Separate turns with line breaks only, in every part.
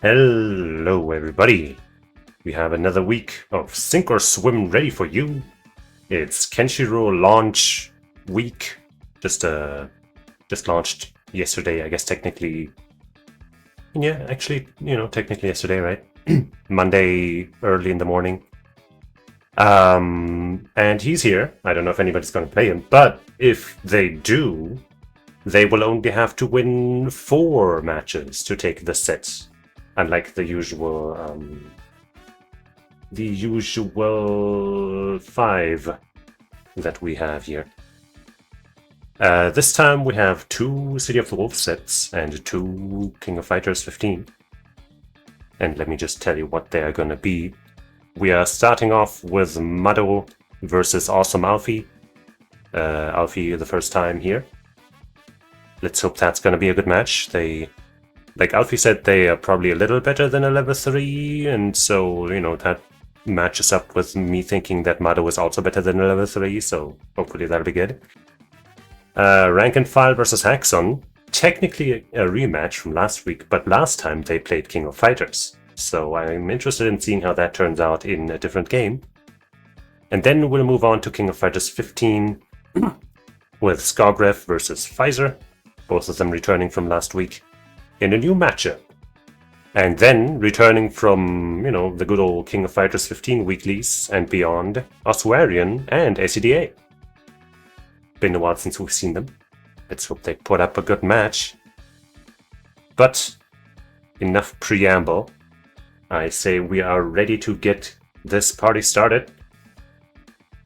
Hello everybody! We have another week of Sink or Swim ready for you. It's Kenshiro launch week. Just launched yesterday, I guess technically. Yeah, actually, technically yesterday, right? Monday early in the morning. And he's here. I don't know if anybody's gonna play him, but if they do, they will only have to win 4 matches to take the set. Unlike the usual 5 that we have here. This time we have 2 City of the Wolves sets and 2 King of Fighters 15. And let me just tell you what they are gonna be. We are starting off with Maddo versus AwesomeAlfie. Alfie the first time here. Let's hope that's gonna be a good match. Like Alfie said, they are probably a little better than a level 3, and so, that matches up with me thinking that Maddo is also better than a level 3, so hopefully that'll be good. Rankenfyle versus Haxon. Technically a rematch from last week, but last time they played King of Fighters, so I'm interested in seeing how that turns out in a different game. And then we'll move on to King of Fighters 15 with Skogrev versus Faizer, both of them returning from last week, in a new matchup. And then, returning from, the good old King of Fighters 15 weeklies and beyond, Ossuarian and ACDA. Been a while since we've seen them. Let's hope they put up a good match. But, enough preamble. I say we are ready to get this party started.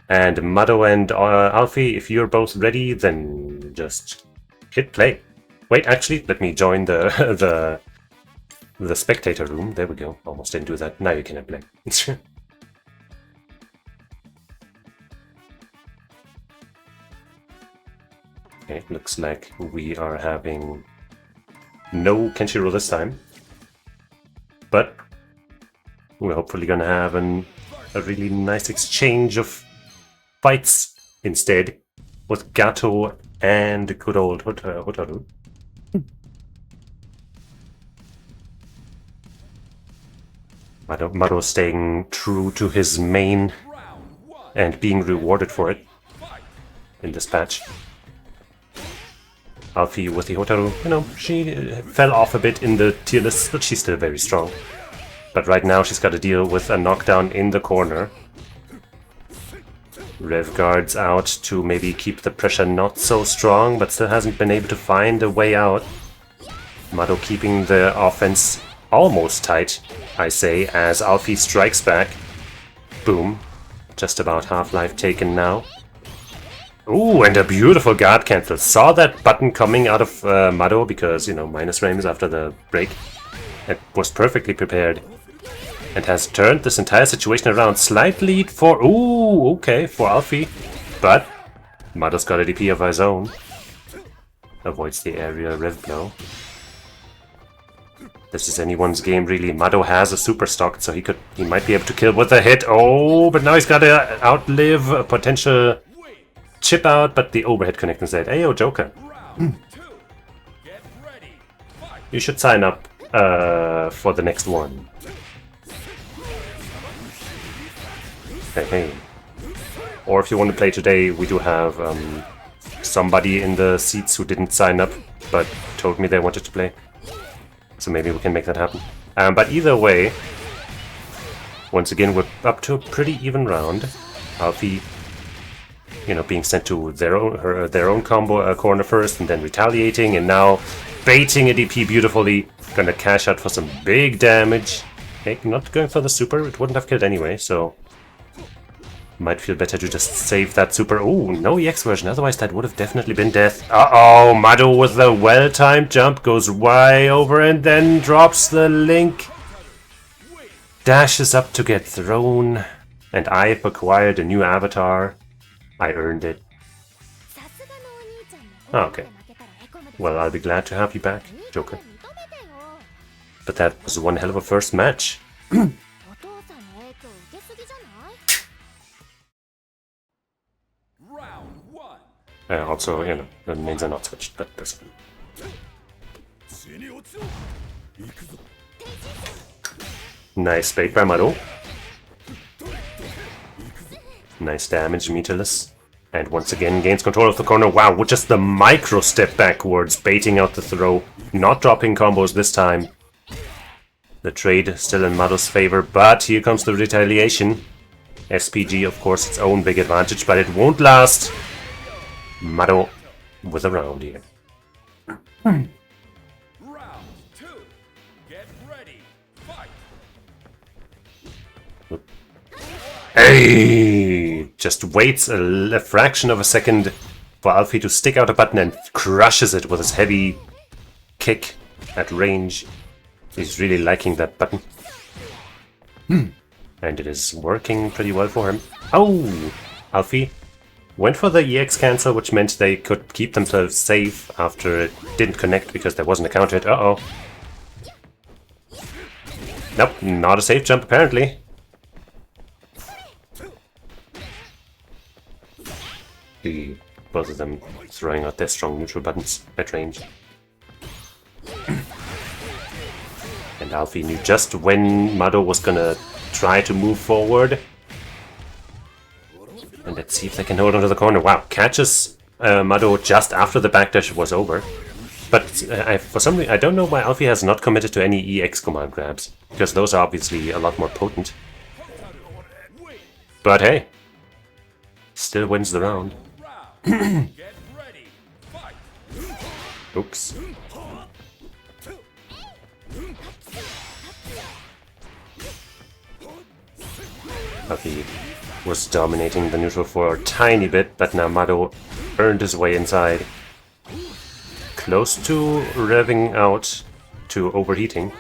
And Maddo and Alfie, if you're both ready, then just hit play. Wait, actually, let me join the spectator room. There we go. Almost didn't do that. Now you can play. Okay, looks like we are having no Kenshiro this time. But we're hopefully gonna have a really nice exchange of fights instead with Gato and good old Hotaru. Maddo staying true to his main and being rewarded for it in this patch. Alfie with the Hotaru, she fell off a bit in the tier list, but she's still very strong. But right now she's got to deal with a knockdown in the corner. Rev guards out to maybe keep the pressure not so strong, but still hasn't been able to find a way out. Maddo keeping the offense almost tight, I say, as Alfie strikes back. Boom. Just about half-life taken now. Ooh, and a beautiful guard cancel. Saw that button coming out of Maddo because, minus frames after the break. It was perfectly prepared. And has turned this entire situation around. Slight lead for... Ooh, okay, for Alfie. But Maddo's got a DP of his own. Avoids the area rev blow. This is anyone's game, really. Maddo has a super stock, so he might be able to kill with a hit. Oh, but now he's got to outlive a potential chip out, but the overhead connect instead. Ayo, Joker. You should sign up for the next one. Hey. Or if you want to play today, we do have somebody in the seats who didn't sign up, but told me they wanted to play. So maybe we can make that happen. But either way, once again, we're up to a pretty even round. Alfie, being sent to their own combo corner first, and then retaliating, and now baiting a DP beautifully. Gonna cash out for some big damage. Okay, not going for the super. It wouldn't have killed anyway, so might feel better to just save that super. Ooh, no EX version, otherwise that would have definitely been death. Uh-oh, Maddo with the well-timed jump goes way over and then drops the link. Dashes up to get thrown. And I've acquired a new avatar. I earned it. Oh, okay. Well, I'll be glad to have you back, Joker. But that was one hell of a first match. Also, the mains are not switched, but that's fine. Nice bait by Maddo. Nice damage, meterless. And once again gains control of the corner. Wow, with just the micro step backwards, baiting out the throw. Not dropping combos this time. The trade still in Maddo's favor, but here comes the retaliation. SPG, of course, its own big advantage, but it won't last. Maddo with a round here.
Round 2. Get ready. Fight.
Hey! Just waits a fraction of a second for Alfie to stick out a button and crushes it with his heavy kick at range. He's really liking that button. And it is working pretty well for him. Oh! Alfie went for the EX cancel, which meant they could keep themselves safe after it didn't connect because there wasn't a counter hit. Uh-oh. Nope, not a safe jump apparently. Both of them throwing out their strong neutral buttons at range. And Alfie knew just when Maddo was gonna try to move forward. And let's see if they can hold onto the corner. Wow, catches Maddo just after the backdash was over. But for some reason, I don't know why Alfie has not committed to any EX command grabs. Because those are obviously a lot more potent. But hey, still wins the round.
Get ready. Fight.
Oops. Alfie was dominating the neutral for a tiny bit, but now Maddo earned his way inside. Close to revving out to overheating,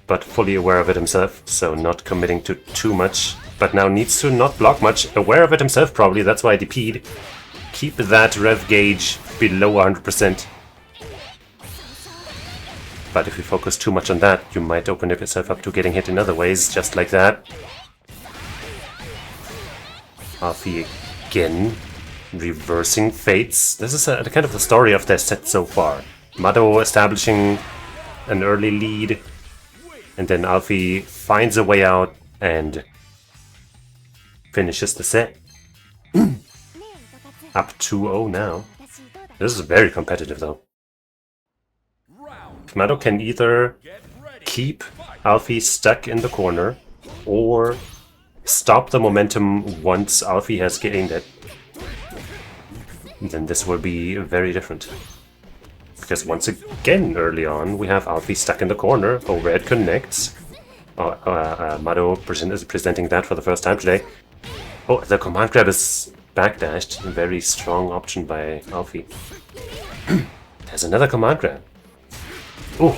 but fully aware of it himself, so not committing to too much. But now needs to not block much. Aware of it himself probably, that's why I DP'd. Keep that rev gauge below 100%. But if you focus too much on that, you might open yourself up to getting hit in other ways, just like that. Alfie again, reversing fates. This is kind of the story of their set so far. Maddo establishing an early lead, and then Alfie finds a way out and finishes the set. Up 2-0 now. This is very competitive though. Maddo can either keep Alfie stuck in the corner or stop the momentum once Alfie has gained it. Then this will be very different. Because once again early on we have Alfie stuck in the corner, overhead connects. Maddo is presenting that for the first time today. Oh, the command grab is backdashed. A very strong option by Alfie. There's another command grab. Oh!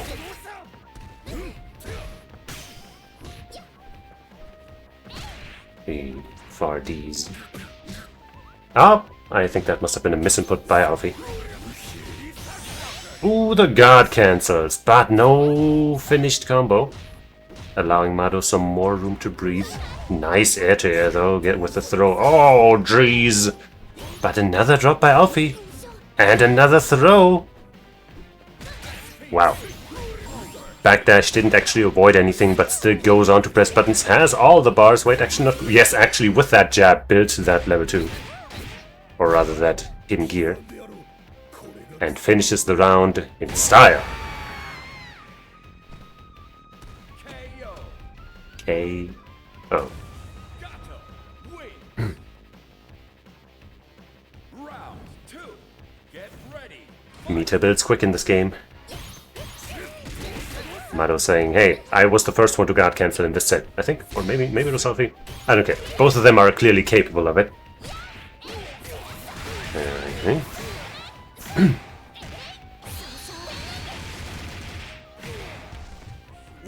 The far Ds. Oh! I think that must have been a misinput by Alfie. Ooh, the guard cancels, but no finished combo. Allowing Maddo some more room to breathe. Nice air to air though, get with the throw. Oh, jeez! But another drop by Alfie. And another throw. Wow. Backdash didn't actually avoid anything, but still goes on to press buttons. Has all the bars. Wait, actually not. Yes, actually with that jab built that level 2. Or rather that hidden gear. And finishes the round in style. KO. Meter builds quick in this game. Maddo saying, hey, I was the first one to guard cancel in this set, I think. Or maybe it was Alfie. I don't care. Both of them are clearly capable of it. Okay.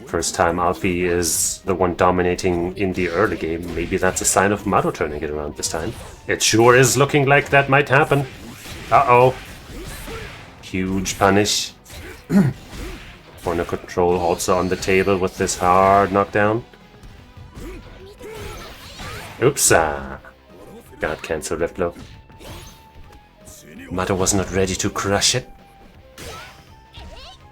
First time Alfie is the one dominating in the early game. Maybe that's a sign of Maddo turning it around this time. It sure is looking like that might happen. Uh-oh. Huge punish. Corner control also on the table with this hard knockdown. Oops. Guard cancel left blow. Maddo was not ready to crush it.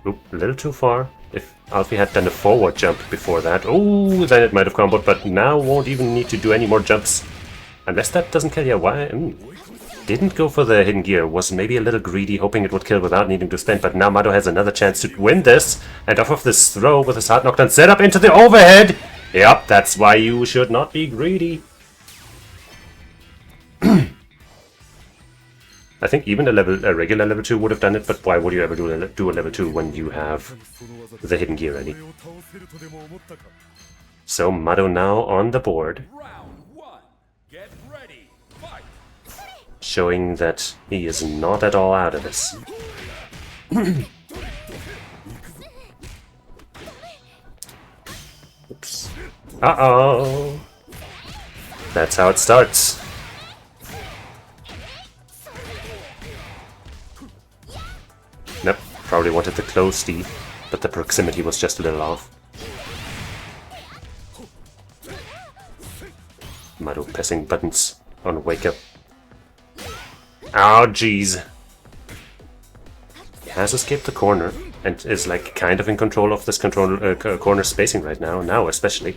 Oop, a little too far. If Alfie had done a forward jump before that, oh, then it might have comboed, but now won't even need to do any more jumps. Unless that doesn't kill you. Why? Didn't go for the hidden gear. Was maybe a little greedy, hoping it would kill without needing to spend, but now Maddo has another chance to win this. And off of this throw with his hard knockdown set up into the overhead. Yep, that's why you should not be greedy. I think even a regular level 2 would have done it, but why would you ever do a level 2 when you have the hidden gear ready? So Maddo now on the board, showing that he is not at all out of this. Oops. Uh-oh! That's how it starts. Nope, probably wanted the close D, but the proximity was just a little off. Maddo pressing buttons on wake up. Oh jeez. Has escaped the corner and is like kind of in control of this corner spacing right now especially.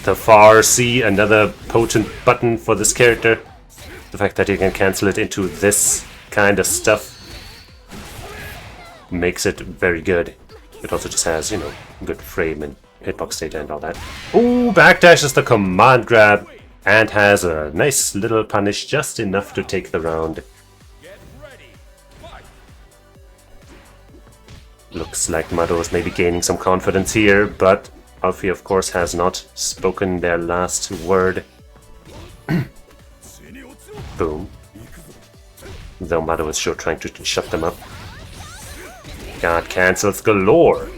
The far C, another potent button for this character. The fact that you can cancel it into this kind of stuff makes it very good. It also just has, you know, good frame and hitbox data and all that. Ooh, backdashes the command grab and has a nice little punish, just enough to take the round. Looks like Maddo is maybe gaining some confidence here, but Alfie of course has not spoken their last word. Boom. Though Maddo is sure trying to shut them up. God, cancels galore.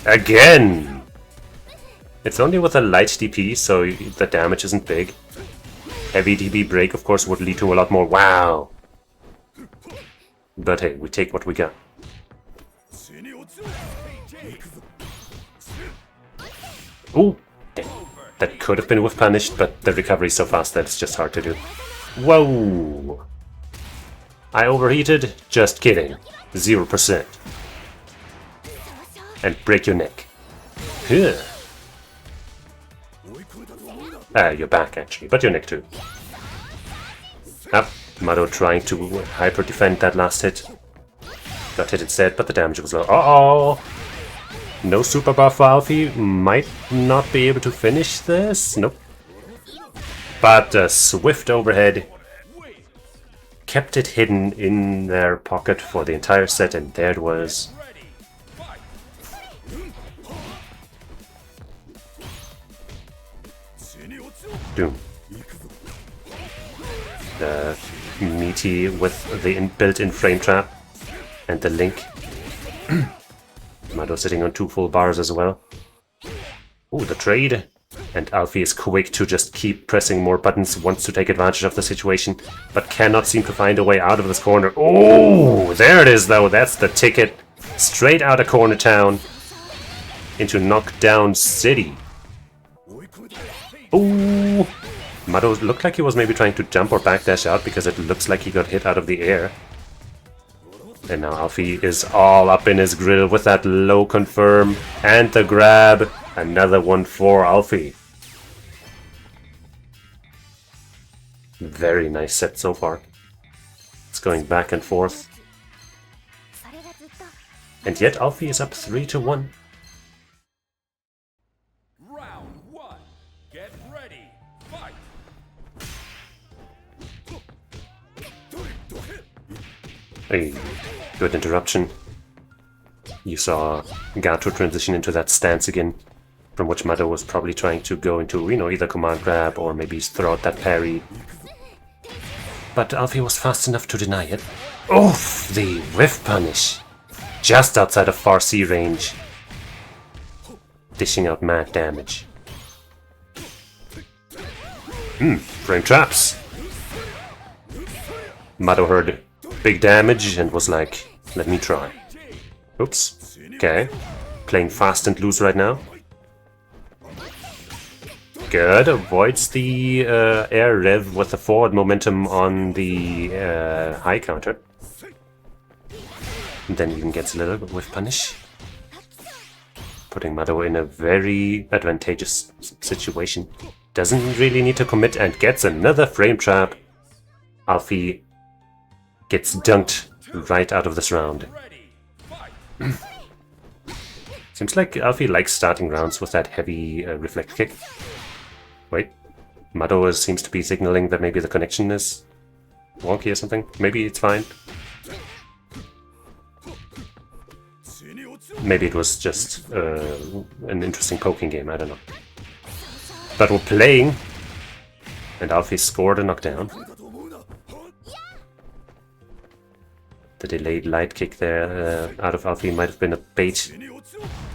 Again! It's only with a light DP, so the damage isn't big. Heavy DP break, of course, would lead to a lot more. Wow! But hey, we take what we got. Ooh! Damn. That could have been whiff punished, but the recovery is so fast that it's just hard to do. Whoa! I overheated? Just kidding. 0%. And break your neck. Huh. Your back actually, but your neck too. Up, Maddo trying to hyper defend that last hit. Got hit instead, but the damage was low. Uh-oh! No super buff for Alfie. Might not be able to finish this. Nope. But a swift overhead kept it hidden in their pocket for the entire set, and there it was. Doom. The meaty with the built-in frame trap and the link. Maddo sitting on 2 full bars as well. Ooh, the trade. And Alfie is quick to just keep pressing more buttons, wants to take advantage of the situation, but cannot seem to find a way out of this corner. Oh, there it is though, that's the ticket. Straight out of Corner Town into Knockdown City. Ooh! Maddo looked like he was maybe trying to jump or backdash out because it looks like he got hit out of the air. And now Alfie is all up in his grill with that low confirm and the grab. Another one for Alfie. Very nice set so far. It's going back and forth. And yet Alfie is up 3-1.
Round 1. Get ready. Fight.
Hey, good interruption. You saw Gato transition into that stance again, from which Maddo was probably trying to go into, you know, either command grab or maybe throw out that parry. But Alfie was fast enough to deny it. Oof! The whiff punish! Just outside of far C range. Dishing out mad damage. Frame traps! Maddo heard big damage and was like, let me try. Oops. Okay. Playing fast and loose right now. Good. Avoids the air rev with the forward momentum on the high counter. And then even gets a little bit with punish. Putting Maddo in a very advantageous situation. Doesn't really need to commit and gets another frame trap. Alfie gets dunked right out of this round. Seems like Alfie likes starting rounds with that heavy reflect kick. Wait, Maddo seems to be signaling that maybe the connection is wonky or something. Maybe it's fine. Maybe it was just an interesting poking game, I don't know. But we're playing, and Alfie scored a knockdown. The delayed light kick there out of Alfie might have been a bait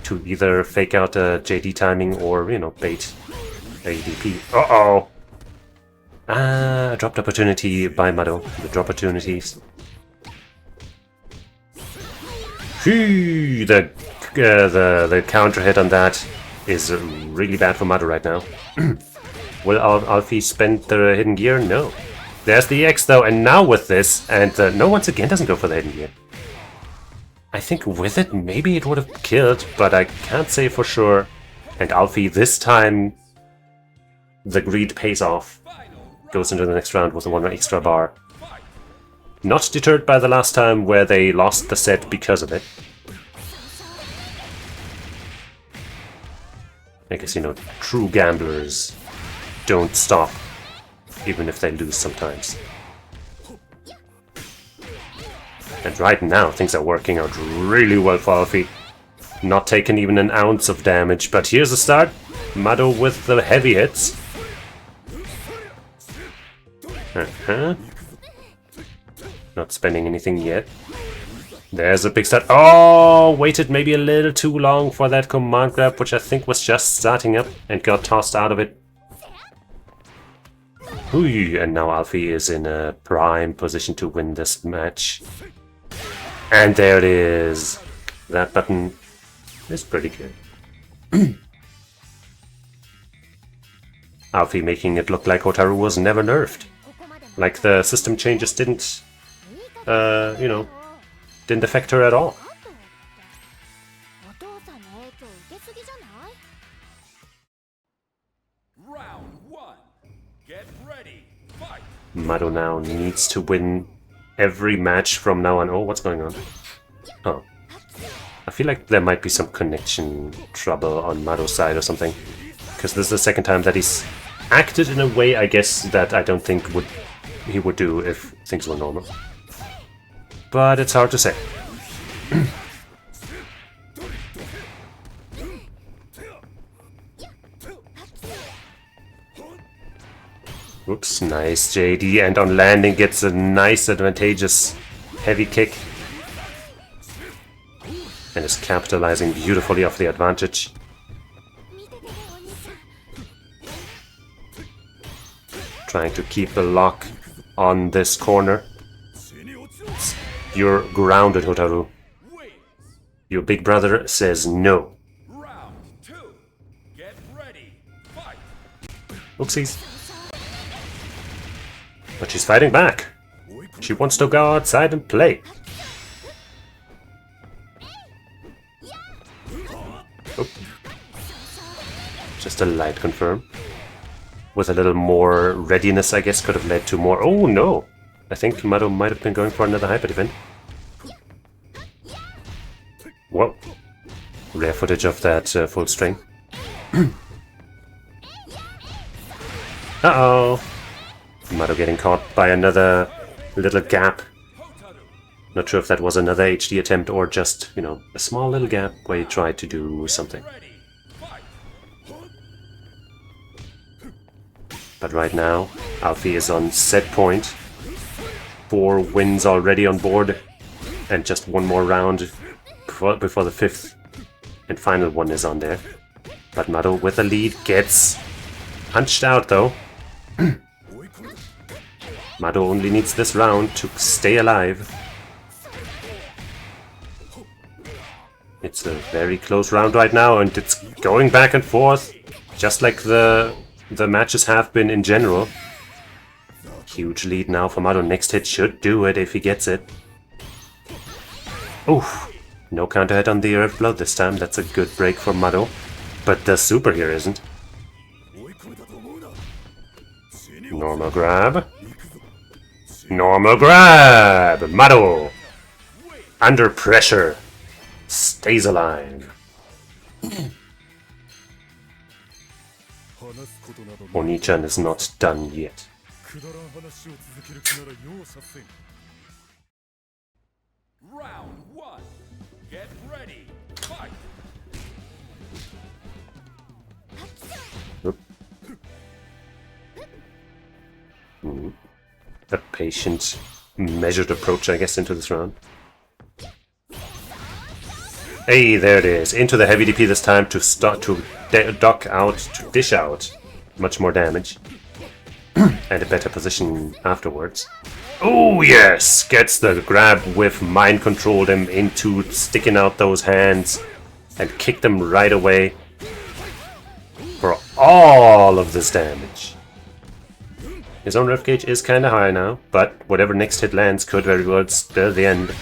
to either fake out a JD timing or, you know, bait ADP. Uh-oh! Ah, dropped opportunity by Maddo. The drop opportunities. Phew, the counter hit on that is really bad for Maddo right now. Will Alfie spend the hidden gear? No. There's the X though, and now with this, and no, once again doesn't go for the hidden gear. I think with it, maybe it would have killed, but I can't say for sure. And Alfie, this time, the greed pays off. Goes into the next round with a 1 extra bar. Not deterred by the last time where they lost the set because of it. I guess, you know, true gamblers don't stop, even if they lose sometimes. And right now, things are working out really well for Alfie. Not taking even an ounce of damage, but here's the start. Maddo with the heavy hits. Not spending anything yet. There's a big start. Oh, waited maybe a little too long for that command grab, which I think was just starting up and got tossed out of it. Ooh, and now Alfie is in a prime position to win this match. And there it is. That button is pretty good. Alfie making it look like Hotaru was never nerfed. Like the system changes didn't, you know, didn't affect her at all.
Round 1. Get ready. Fight.
Maddo now needs to win every match from now on. Oh, what's going on? Oh. I feel like there might be some connection trouble on Maddo's side or something. Because this is the second time that he's acted in a way, I guess, that I don't think he would do if things were normal. But it's hard to say. Whoops, nice JD, and on landing gets a nice advantageous heavy kick. And is capitalizing beautifully off the advantage. Trying to keep the lock on this corner. You're grounded, Hotaru. Your big brother says no.
Round 2. Get ready. Fight.
Oopsies. But she's fighting back. She wants to go outside and play. Oh. Just a light confirm. With a little more readiness, I guess, could have led to more. Oh no! I think Maddo might have been going for another hyper defend. Whoa. Rare footage of that full string. Uh-oh! Maddo getting caught by another little gap. Not sure if that was another HD attempt or just, you know, a small little gap where he tried to do something. But right now, Alfie is on set point. 4 wins already on board. And just one more round before the 5th and final one is on there. But Maddo with the lead gets punched out though. Maddo only needs this round to stay alive. It's a very close round right now, and it's going back and forth, just like the matches have been in general. Huge lead now for Maddo. Next hit should do it if he gets it. Oof. No counter hit on the Earth Blow this time. That's a good break for Maddo. But the super here isn't. Normal grab. Normal grab! Maddo! Under pressure. Stays alive. Oni-chan is not done yet.
Round 1. Get ready. Fight.
Oop. A patient, measured approach, I guess, into this round. Hey, there it is. Into the heavy DP this time to start to dock out, to dish out much more damage. And a better position afterwards. Oh yes! Gets the grab whiff, mind controlled him into sticking out those hands and kicked them right away for all of this damage. His own ref gauge is kinda high now, but whatever next hit lands could very well spell the end.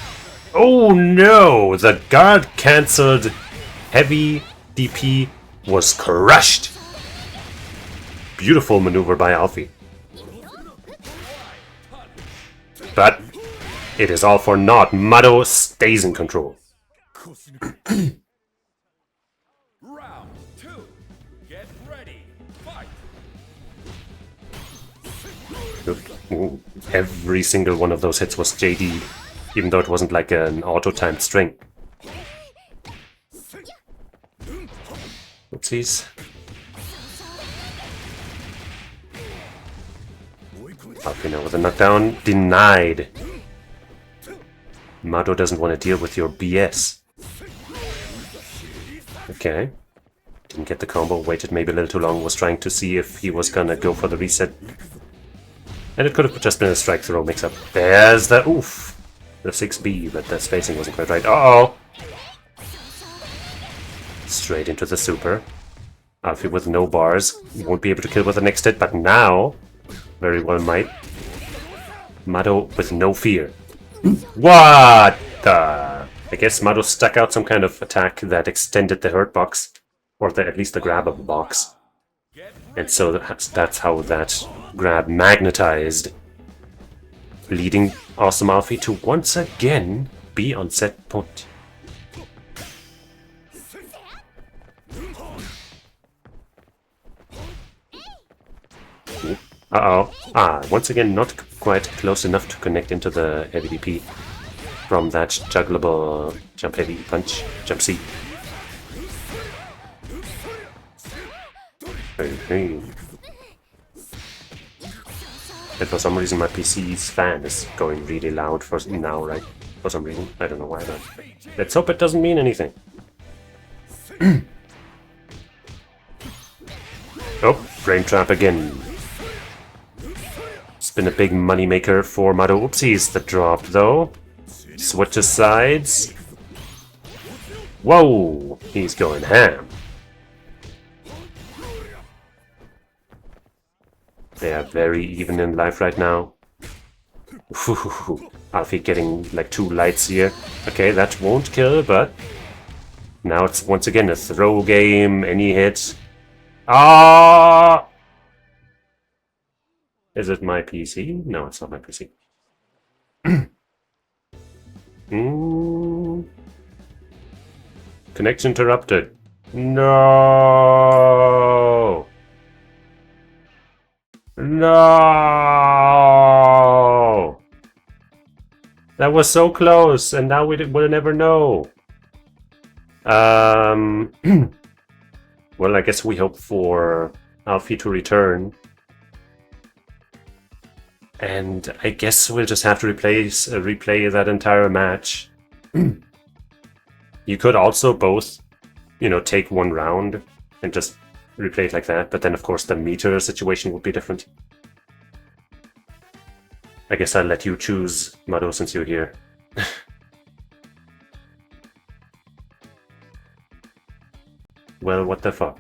Oh no! The guard cancelled heavy DP was crushed! Beautiful maneuver by Alfie. But it is all for naught. Maddo stays in control.
Round 2. Get ready. Fight.
Ooh, every single one of those hits was JD, even though it wasn't like an auto-timed string. Oopsies. Alfie now with a knockdown. Denied. Maddo doesn't want to deal with your BS. Okay. Didn't get the combo, waited maybe a little too long, was trying to see if he was gonna go for the reset. And it could have just been a strike throw mix-up. There's the oof! The 6B, but the spacing wasn't quite right. Uh-oh! Straight into the super. Alfie with no bars. Won't be able to kill with the next hit, but now very well might. Maddo with no fear. What the? I guess Maddo stuck out some kind of attack that extended the hurt box, or at least the grab of the box. And so that's how that grab magnetized, leading AwesomeAlfie to once again be on set point. Uh-oh. Once again not quite close enough to connect into the heavy DP from that juggleable jump heavy punch, jump C. Hey. And for some reason my PC's fan is going really loud for now, right? For some reason. I don't know why, but let's hope it doesn't mean anything. Oh, frame trap again. It's been a big money maker for Maddo. Oopsies, the drop though. Switches sides. Whoa, he's going ham. They are very even in life right now. Alfie getting like 2 lights here. Okay, that won't kill, but now it's once again a throw game. Any hit. Ah! Is it my PC? No, it's not my PC. Connection interrupted. No! No! That was so close, and now we'll never know. Well, I guess we hope for Alfie to return. And I guess we'll just have to replay that entire match. You could also both, take one round and just replay it like that, but then of course the meter situation would be different. I guess I'll let you choose, Maddo, since you're here. Well, what the fuck?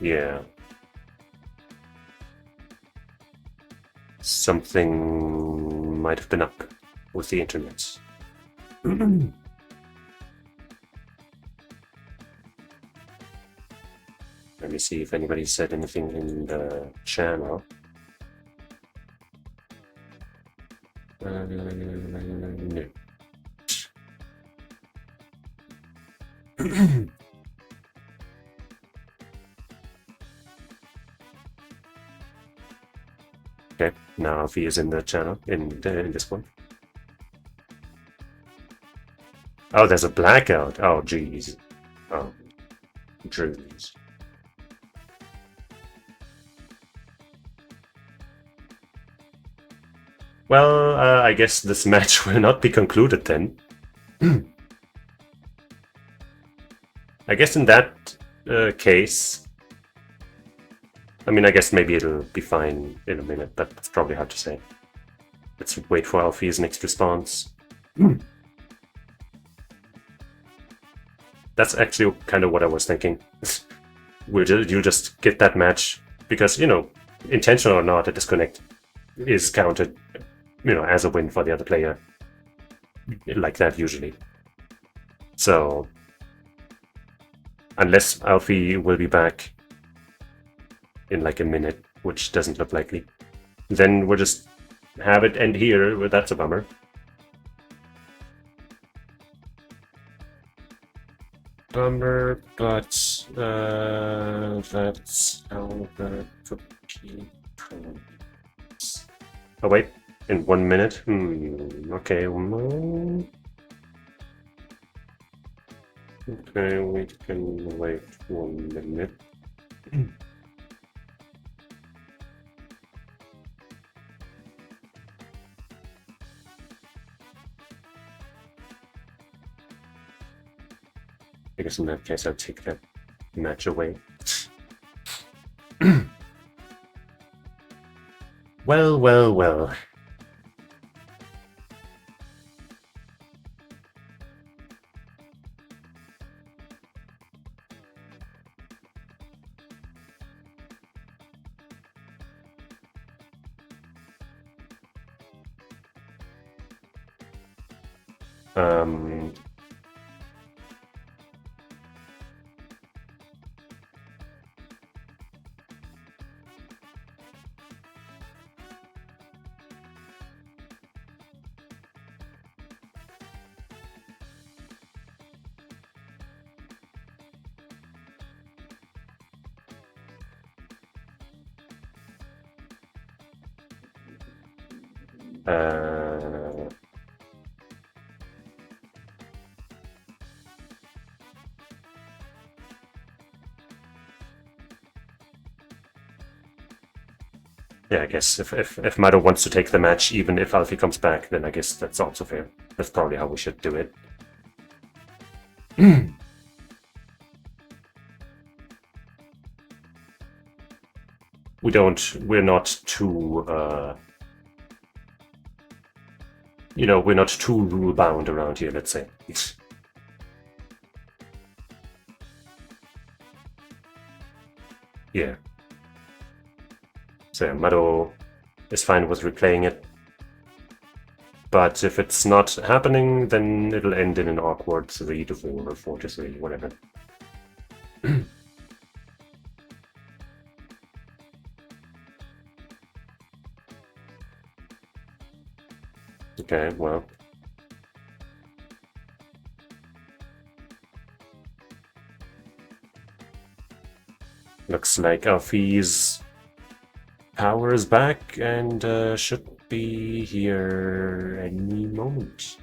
Yeah. Something might have been up with the internet. Let me see if anybody said anything in the channel. No. Okay, now Alfie is in the channel, in Discord. Oh, there's a blackout. Oh, jeez. Oh, jeez. Well, I guess this match will not be concluded then. I guess in that case, I mean, I guess maybe it'll be fine in a minute, but it's probably hard to say. Let's wait for Alfie's next response. That's actually kind of what I was thinking. You'll just get that match because, you know, intentional or not, a disconnect is counted, you know, as a win for the other player. Like that usually. So, unless Alfie will be back in like a minute, which doesn't look likely, then we'll just have it end here. Well, that's a bummer. But that's how the cookie goes. Oh wait, in 1 minute? Okay. Okay, we can wait 1 minute. I guess in that case I'll take that match away. Well. Yeah, I guess if Maddo wants to take the match, even if Alfie comes back, then I guess that's also fair. That's probably how we should do it. We're not too, you know, we're not too rule-bound around here, let's say. Yeah. So Maddo is fine with replaying it. But if it's not happening, then it'll end in an awkward 3-4 or 4-3, whatever. Okay, well. Looks like Alfie's power is back and should be here any moment.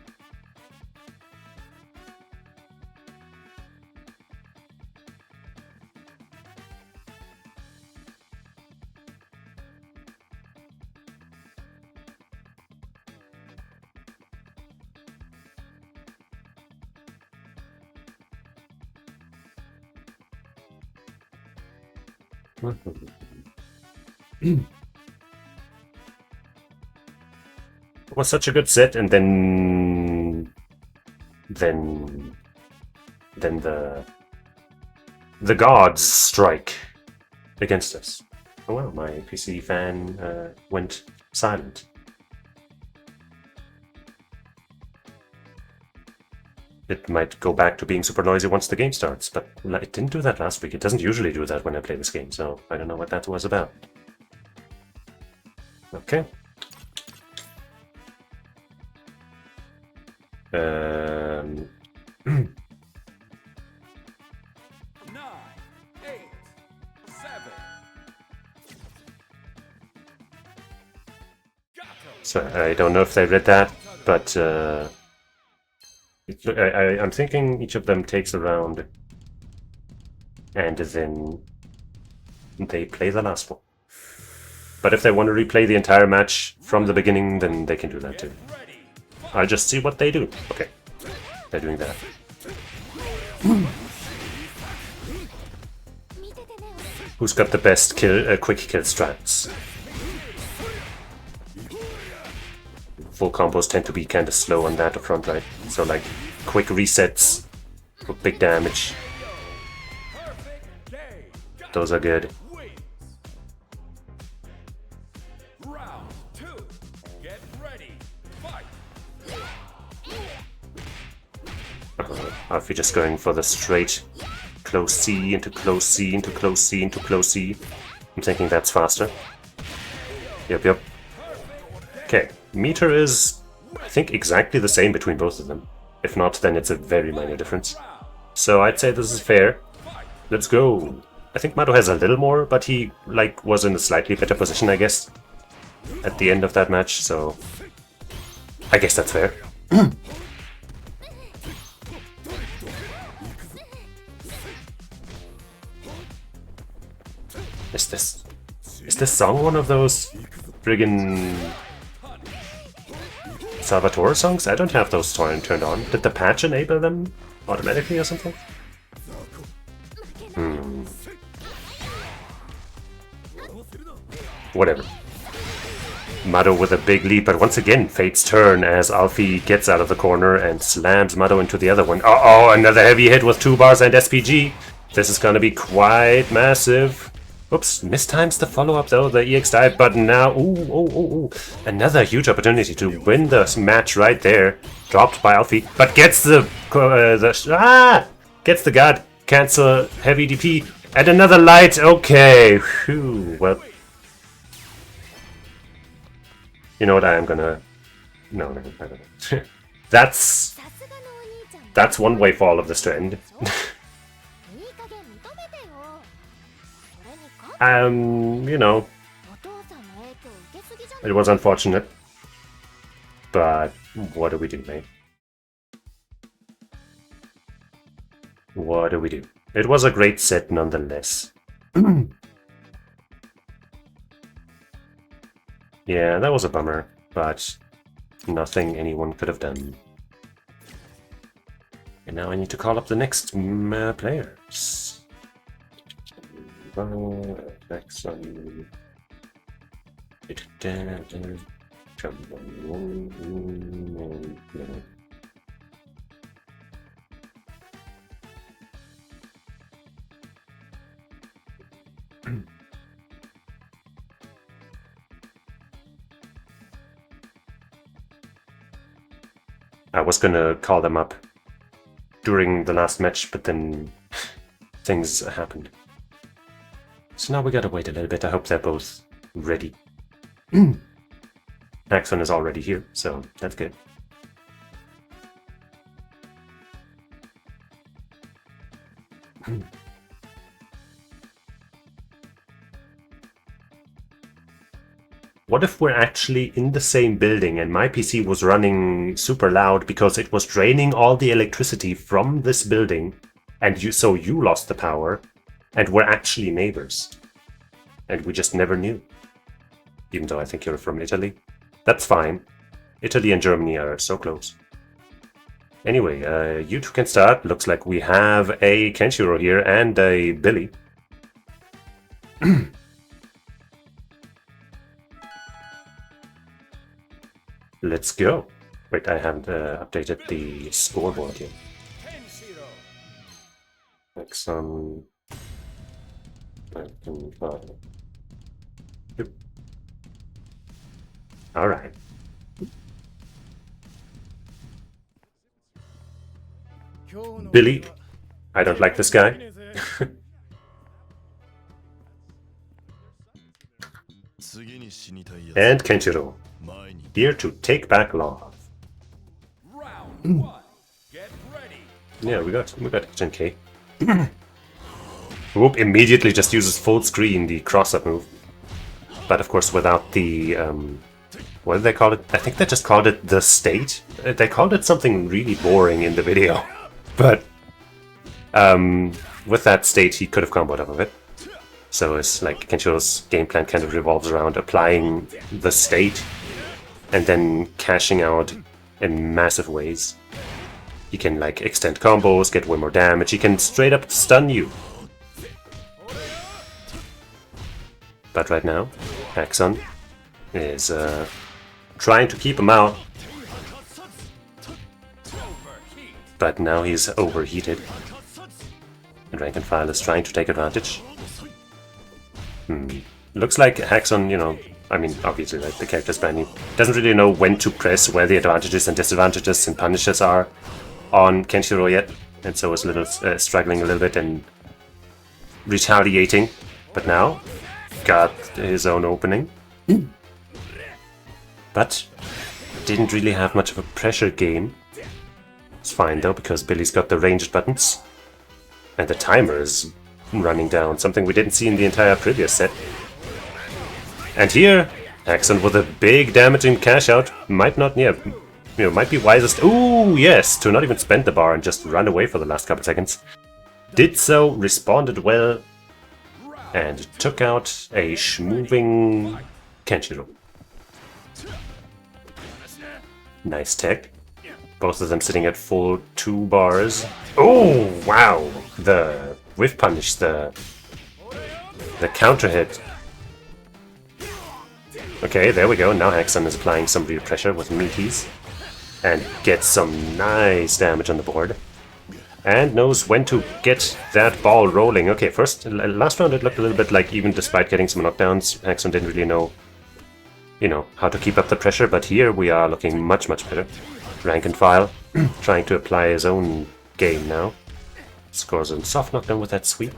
It was such a good set, and then the gods strike against us. Oh well, my PC fan went silent. It might go back to being super noisy once the game starts, but it didn't do that last week. It doesn't usually do that when I play this game, so I don't know what that was about. Okay.
9, 8, 7.
So I don't know if they read that, but I'm thinking each of them takes a round, and then they play the last one. But if they want to replay the entire match from the beginning, then they can do that too. I'll just see what they do. Okay, they're doing that. Who's got the best quick kill strats? Full combos tend to be kind of slow on that up front, right? So like quick resets for big damage. Those are good.
Round 2. Get ready. Fight.
Alfie just going for the straight close C into close C into close C into close C. I'm thinking that's faster. Yep. Okay, meter is, I think, exactly the same between both of them. If not, then it's a very minor difference. So I'd say this is fair. Let's go. I think Maddo has a little more, but he was in a slightly better position, I guess, at the end of that match, so I guess that's fair. Is this song one of those friggin' Salvatore songs? I don't have those turned on. Did the patch enable them automatically or something? Whatever. Maddo with a big leap, but once again, fate's turn as Alfie gets out of the corner and slams Maddo into the other one. Uh-oh, another heavy hit with 2 bars and SPG. This is gonna be quite massive. Oops, mistimes the follow-up though, the EX dive button now. Ooh. Another huge opportunity to win the match right there. Dropped by Alfie, but gets gets the guard. Cancel heavy DP. And another light. Okay. Whew, well. You know what, I am gonna... No, I don't know. That's one way for all of this to end. You know, it was unfortunate, but what do we do, mate? What do we do? It was a great set nonetheless. Yeah, that was a bummer, but nothing anyone could have done. And now I need to call up the next players. Haxon. I was gonna call them up during the last match, but then things happened. So now we gotta wait a little bit. I hope they're both ready. Haxon is already here, so that's good. What if we're actually in the same building and my PC was running super loud because it was draining all the electricity from this building, and so you lost the power, and we're actually neighbors, and we just never knew? Even though I think you're from Italy. That's fine. Italy and Germany are so close. Anyway, you two can start. Looks like we have a Kenshiro here and a Billy. Let's go. Wait, I haven't updated the scoreboard yet. Haxon. Rankenfyle. Yep. Alright. Billy. I don't like this guy. And Kenshiro. Here to take back love.
Round 1. Get ready.
Yeah, we got SNK. Whoop, immediately just uses full screen, the cross-up move. But of course without the, what did they call it? I think they just called it the state. They called it something really boring in the video. But, with that state he could have comboed off of it. So it's like Kenshiro's game plan kind of revolves around applying the state and then cashing out in massive ways. He can like extend combos, get way more damage, he can straight up stun you. But right now, Haxon is trying to keep him out. But now he's overheated. And Rankenfyle is trying to take advantage. Looks like Haxon, you know, I mean, obviously, like, the character's brand new. Doesn't really know when to press, where the advantages and disadvantages and punishes are on Kenshiro yet. And so is a little struggling a little bit and retaliating. But now, got his own opening. But didn't really have much of a pressure game. It's fine though, because Billy's got the ranged buttons. And the timer is running down, something we didn't see in the entire previous set. And here, Haxon with a big damaging cash out might not, yeah, you know, might be wisest. Ooh, yes, to not even spend the bar and just run away for the last couple seconds. Did so, responded well, and took out a schmoving Kenshiro. Nice tech. Both of them sitting at full 2 bars. Oh, wow! The whiff punish, the counter hit. Okay, there we go. Now Haxon is applying some real pressure with meaties. And gets some nice damage on the board. And knows when to get that ball rolling. Okay, last round it looked a little bit like, even despite getting some knockdowns, Haxon didn't really know, you know, how to keep up the pressure. But here we are looking much, much better. Rankenfyle trying to apply his own game now. Scores a soft knockdown with that sweep.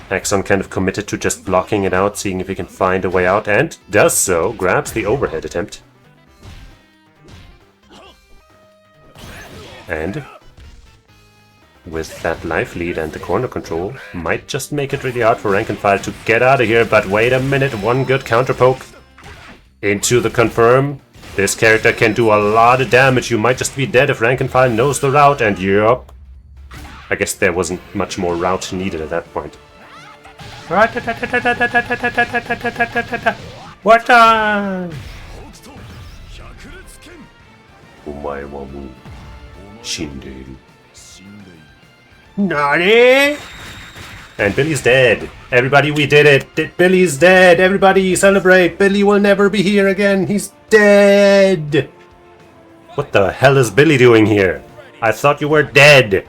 Haxon kind of committed to just blocking it out, seeing if he can find a way out, and does so. Grabs the overhead attempt. And with that life lead and the corner control, might just make it really hard for Rankenfyle to get out of here. But wait a minute, one good counter poke into the confirm. This character can do a lot of damage. You might just be dead if Rankenfyle knows the route, and yup. I guess there wasn't much more route needed at that point. What time? Omae wa mou shindeiru. Nani? And Billy's dead. Everybody, we did it. Billy's dead. Everybody celebrate. Billy will never be here again. He's dead. What the hell is Billy doing here? I thought you were dead.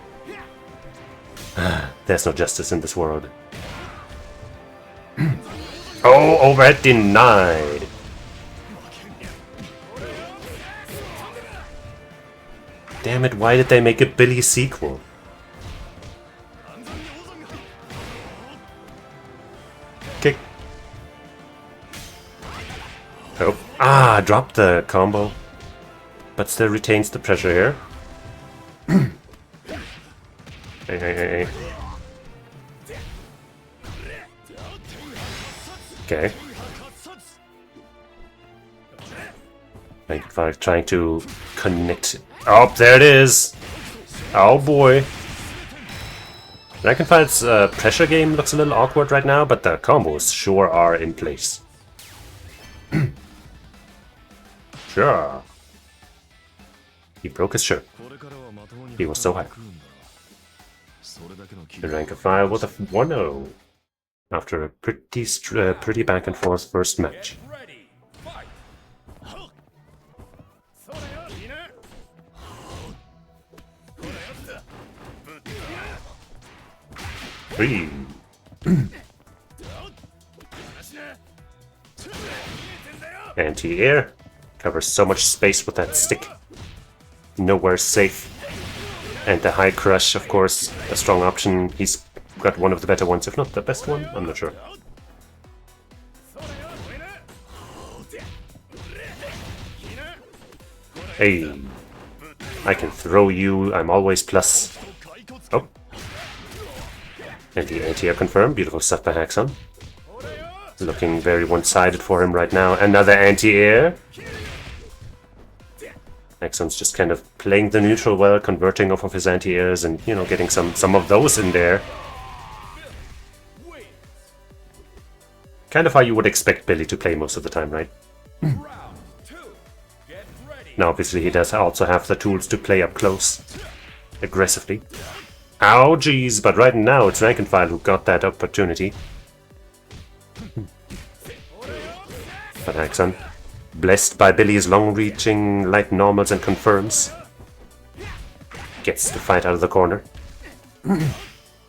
There's no justice in this world. Oh, overhead denied. Damn it, why did they make a Billy sequel? Kick. Oh. Ah, dropped the combo. But still retains the pressure here. Hey. Okay. Rankenfyle trying to connect. Oh, there it is! Oh boy. Rankenfyle's pressure game looks a little awkward right now, but the combos sure are in place. Sure. He broke his shirt. He was so happy. Rankenfyle with a 1-0 after a pretty back and forth first match. Three. Anti-air. Covers so much space with that stick. Nowhere safe. And the high crush, of course, a strong option. He's got one of the better ones, if not the best one. I'm not sure. Hey, I can throw you. I'm always plus. Oh. And the anti-air confirmed. Beautiful stuff by Haxon. Looking very one-sided for him right now. Another anti-air. Haxon's just kind of playing the neutral well, converting off of his anti-airs and, you know, getting some of those in there. Kind of how you would expect Billy to play most of the time, right? Now, obviously, he does also have the tools to play up close, aggressively. Ow, jeez, but right now it's Rankenfyle who got that opportunity. But Haxon, blessed by Billy's long-reaching light normals and confirms, gets the fight out of the corner.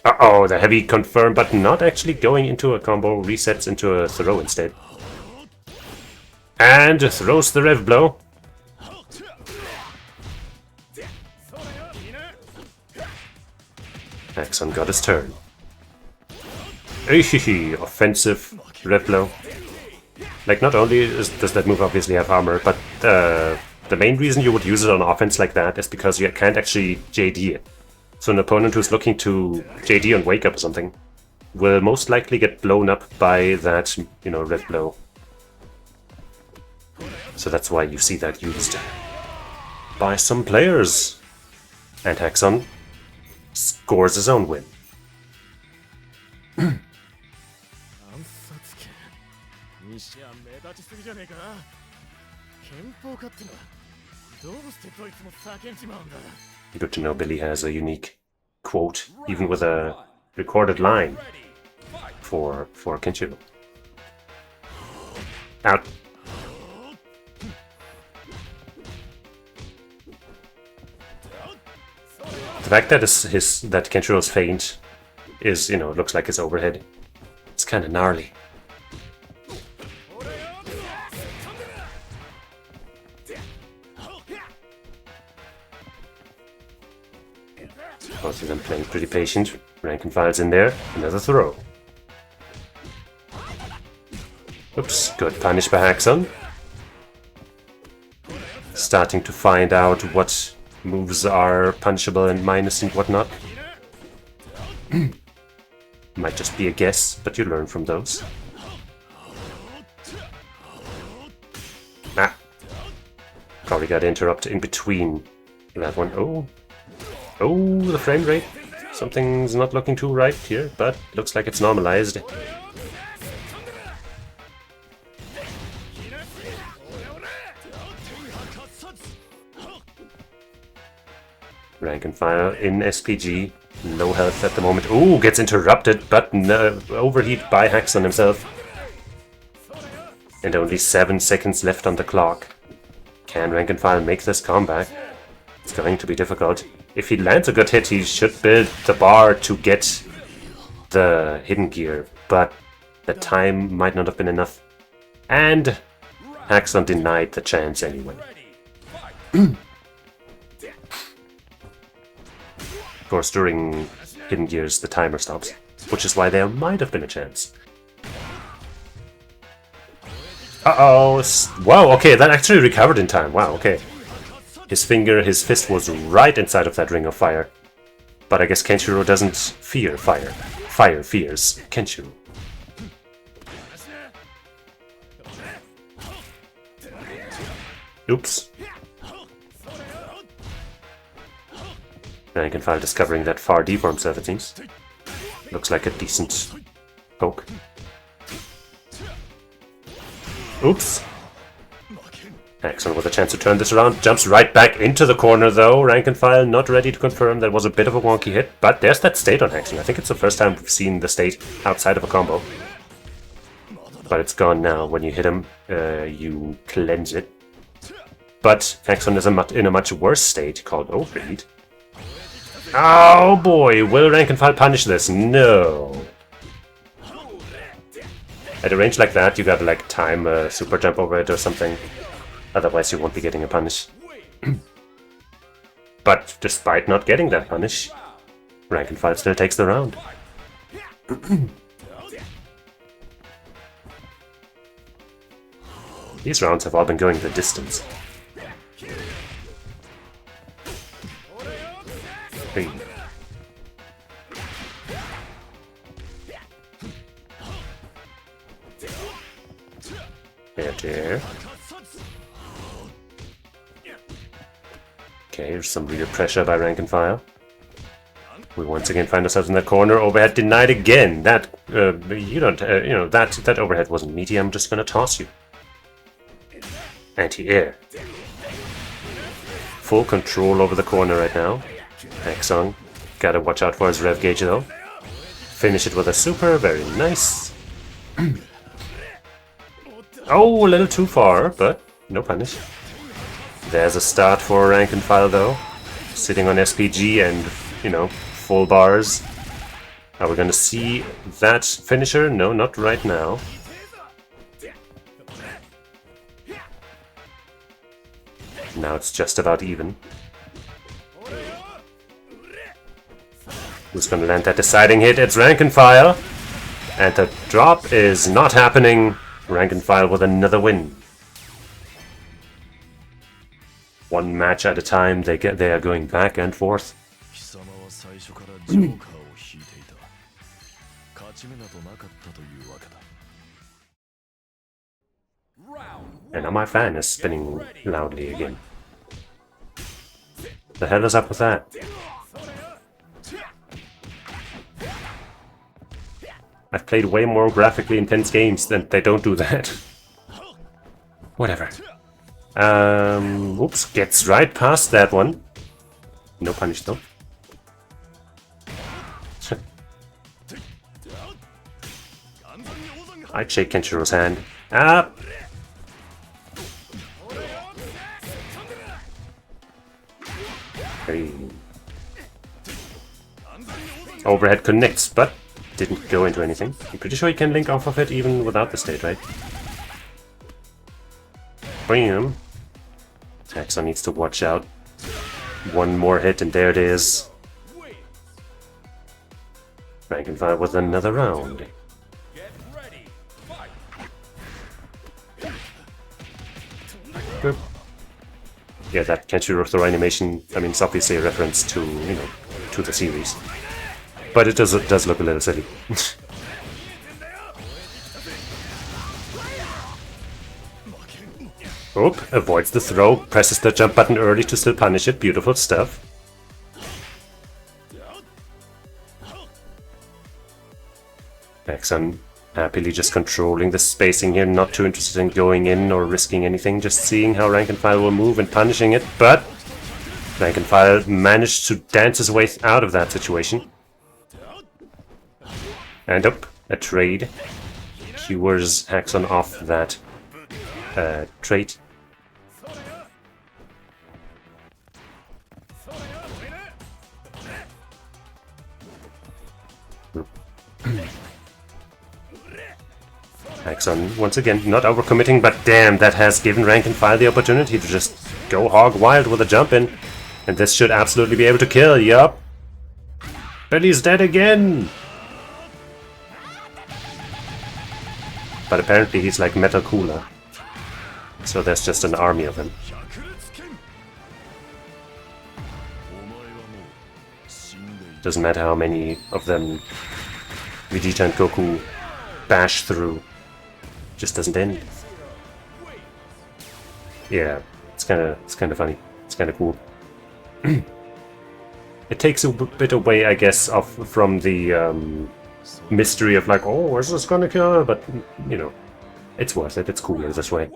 Uh-oh, the heavy confirm, but not actually going into a combo, resets into a throw instead. And throws the rev blow. Haxon got his turn. Offensive rev blow. Like, not only does that move obviously have armor, but the main reason you would use it on offense like that is because you can't actually JD it. So an opponent who's looking to JD on wake up or something will most likely get blown up by that, you know, rev blow. So that's why you see that used by some players. And Haxon scores his own win. Good to know Billy has a unique quote, even with a recorded line for Kenshiro. Out. The fact that that Kenshiro's feint is, you know, looks like his overhead, it's kind of gnarly. Both of them playing pretty patient. Rankenfyle's in there. Another throw. Oops, good punish by Haxon. Starting to find out what moves are punishable and minus and whatnot. Might just be a guess, but you learn from those. Ah. Probably got interrupted in between that one. Oh, the frame rate. Something's not looking too right here, but looks like it's normalized. Rankenfyle in SPG. Low health at the moment. Ooh, gets interrupted, but no, overheat by Haxon himself. And only 7 seconds left on the clock. Can Rankenfyle make this comeback? It's going to be difficult. If he lands a good hit, he should build the bar to get the hidden gear, but the time might not have been enough. And Haxon denied the chance anyway. Of course, during hidden gears, the timer stops, which is why there might have been a chance. Uh-oh! Wow, okay, that actually recovered in time. Wow, okay. His fist was right inside of that ring of fire. But I guess Kenshiro doesn't fear fire. Fire fears Kenshiro. Oops. Rankenfyle discovering that far deform himself, it seems. Looks like a decent poke. Oops. Haxon with a chance to turn this around. Jumps right back into the corner though. Rankenfyle not ready to confirm. That was a bit of a wonky hit. But there's that state on Haxon. I think it's the first time we've seen the state outside of a combo. But it's gone now. When you hit him, you cleanse it. But Haxon is in a much worse state called overheat. Oh boy, will Rankenfyle punish this? No. At a range like that, you gotta like time a super jump over it or something. Otherwise, you won't be getting a punish. But despite not getting that punish, Rankenfyle still takes the round. These rounds have all been going the distance. Hey. There. Okay, there's some real pressure by Rankenfyle. We once again find ourselves in the corner. Overhead denied again. That you don't, you know, that overhead wasn't meaty. I'm just gonna toss you. Anti-air. Full control over the corner right now. Haxon. Gotta watch out for his rev gauge though. Finish it with a super. Very nice. Oh, a little too far, but no punish. There's a start for Rankenfyle though. Sitting on SPG and, you know, full bars. Are we gonna see that finisher? No, not right now. Now it's just about even. Who's gonna land that deciding hit? It's Rankenfyle! And the drop is not happening. Rankenfyle with another win. One match at a time, they are going back and forth. And now my fan is spinning loudly again. The hell is up with that? I've played way more graphically intense games than they don't do that. Whatever. Oops, gets right past that one. No punish though. I'd shake Kenshiro's hand. Ah! Hey. Overhead connects, but didn't go into anything. I'm pretty sure you can link off of it even without the state, right? Bam! Haxon needs to watch out. One more hit and there it is. Rankenfyle with another round. Boop. Yeah, that Kenshiro throw animation, I mean, it's obviously a reference to, you know, to the series. But it does look a little silly. Oop, avoids the throw, presses the jump button early to still punish it. Beautiful stuff. Haxon happily just controlling the spacing here, not too interested in going in or risking anything, just seeing how Rankenfyle will move and punishing it, but Rankenfyle managed to dance his way out of that situation. And up, a trade. Cures Haxon off that trait. Haxon, once again, not overcommitting, but damn, that has given Rankenfyle the opportunity to just go hog wild with a jump in. And this should absolutely be able to kill, yup. But he's dead again! But apparently he's like Metal Cooler. So there's just an army of him. Doesn't matter how many of them Vegeta and Goku bash through. Just doesn't end. Yeah, it's kind of funny. It's kind of cool. It takes a bit away, I guess, from the mystery of like, oh, is this gonna kill? But you know, it's worth it. It's cooler this way.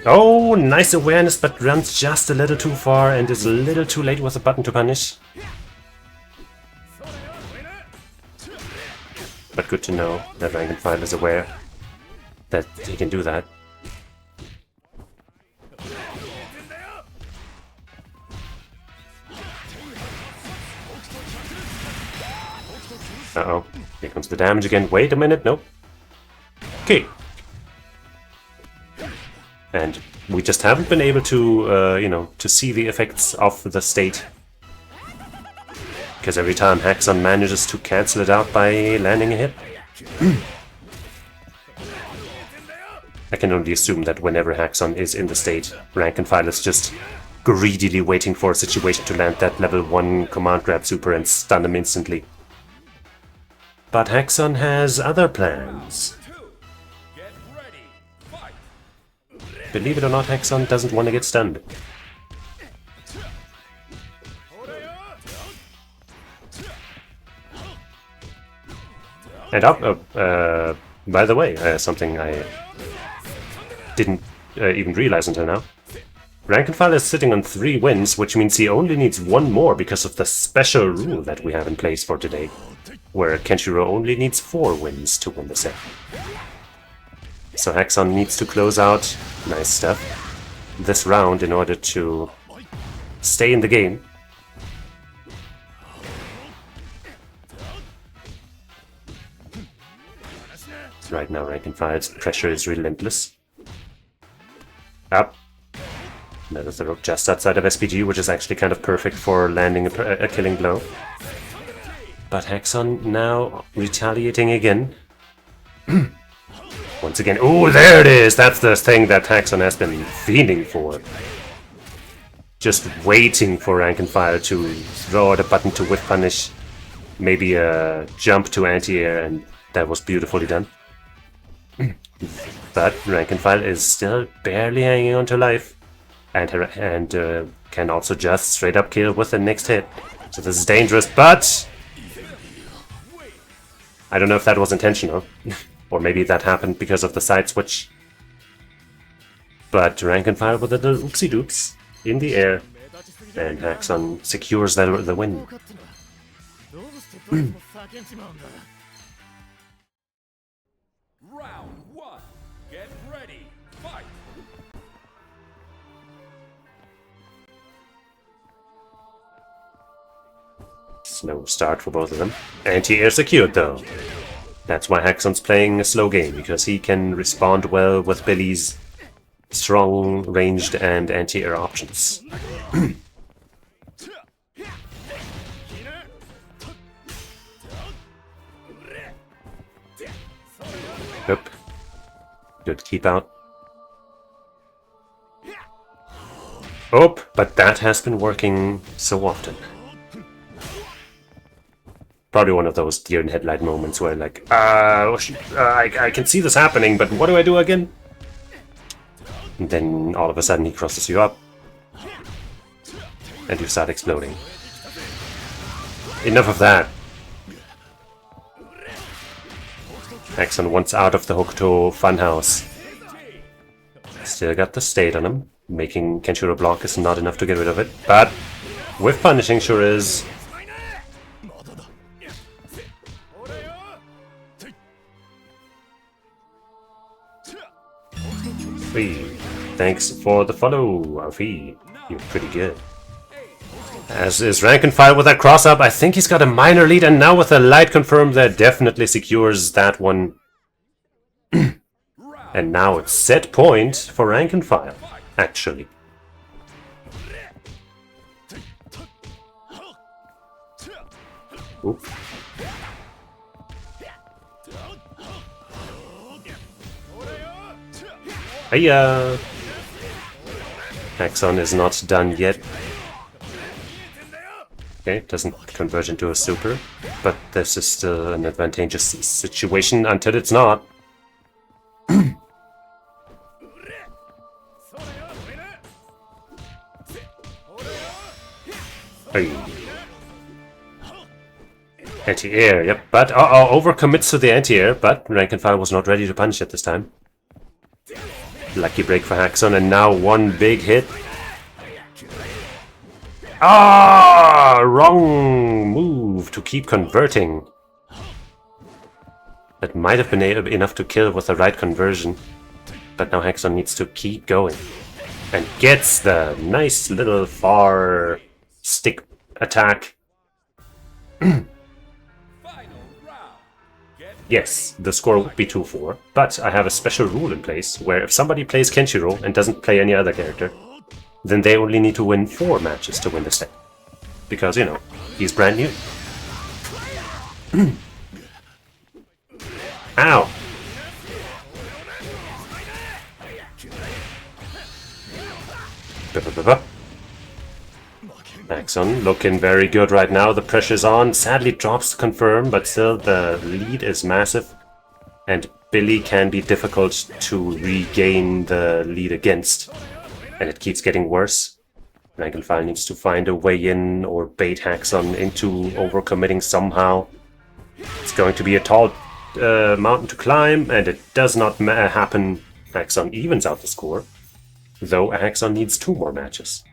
Oh, nice awareness, but runs just a little too far and is a little too late with the button to punish. But good to know that Rankenfyle is aware that he can do that. Uh-oh. Here comes the damage again. Wait a minute. Nope. Okay. And we just haven't been able to, you know, to see the effects of the state. Because every time Haxon manages to cancel it out by landing a hit. I can only assume that whenever Haxon is in the state, Rankenfyle is just greedily waiting for a situation to land that level 1 command grab super and stun him instantly. But Haxon has other plans.
Get ready. Fight.
Believe it or not, Haxon doesn't want to get stunned. And by the way, something I didn't even realize until now. Rankenfyle is sitting on 3 wins, which means he only needs 1 more because of the special rule that we have in place for today, where Kenshiro only needs 4 wins to win the set. So Haxon needs to close out, nice stuff, this round in order to stay in the game. Right now Rankenfyle's pressure is relentless. Up. That is the rook just outside of SPG, which is actually kind of perfect for landing a killing blow. But Haxon now retaliating again. Once again. Oh, there it is! That's the thing that Haxon has been fiending for. Just waiting for Rankenfyle to throw out a button to whiff punish. Maybe a jump to anti-air, and that was beautifully done. But Rankenfyle is still barely hanging on to life. And can also just straight up kill with the next hit. So this is dangerous, but I don't know if that was intentional. Or maybe that happened because of the side switch. But Rankenfyle with a little oopsie doops in the air. And Haxon secures the win.
Round 1. Get ready. Fight.
Slow start for both of them. Anti-air secured though. That's why Haxon's playing a slow game, because he can respond well with Billy's strong ranged and anti-air options. Nope. Good keep out. Oh, but that has been working so often. Probably one of those deer in headlight moments where like, I can see this happening, but what do I do again? And then all of a sudden he crosses you up. And you start exploding. Enough of that. Haxon wants out of the Hokuto funhouse. Still got the state on him. Making Kenshiro block is not enough to get rid of it, but with punishing sure is. Thanks for the follow, Alfie. You're pretty good. As is Rankenfyle with that cross-up. I think he's got a minor lead, and now with a light confirm that definitely secures that one. And now it's set point for Rankenfyle, actually. Oop. Hiya! Haxon is not done yet. Okay, doesn't convert into a super, but this is still an advantageous situation until it's not. Hey. Anti-air, yep, but overcommits to the anti-air, but Rankenfyle was not ready to punch at this time. Lucky break for Haxon, and now one big hit. Ah, wrong move to keep converting. That might have been enough to kill with the right conversion, but now Haxon needs to keep going. And gets the nice little far stick attack.
Final round.
yes, the score would be 2-4, but I have a special rule in place where if somebody plays Kenshiro and doesn't play any other character, then they only need to win 4 matches to win the set. Because, you know, he's brand new. Ow! Haxon looking very good right now. The pressure's on. Sadly drops to confirm, but still the lead is massive. And Billy can be difficult to regain the lead against. And it keeps getting worse. Rankenfyle needs to find a way in or bait Haxon into overcommitting somehow. It's going to be a tall mountain to climb, and it does not happen. Haxon evens out the score, though Haxon needs 2 more matches.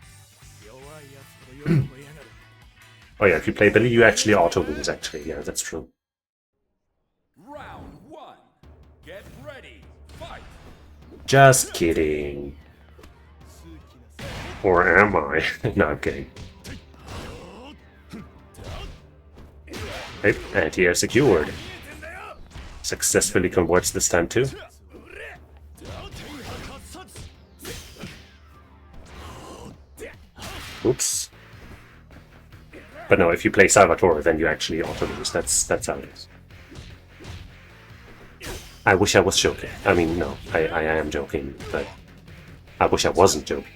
Oh yeah, if you play Billy, you actually auto-lose, actually. Yeah, that's true.
Round 1. Get ready. Fight.
Just kidding. Or am I? No, I'm kidding. Hey, anti-air secured. Successfully converts this time too. Oops. But no, if you play Salvatore, then you actually auto-lose. That's how it is. I wish I was joking. I mean, no, I am joking, but I wish I wasn't joking.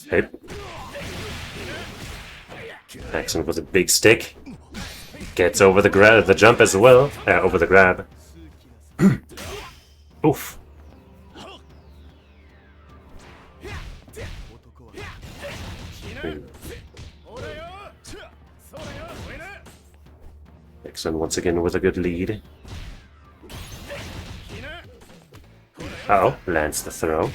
Hey. Haxon with a big stick. Gets over the jump as well. Over the grab. Oof. Haxon once again with a good lead. Uh-oh, lands the throw.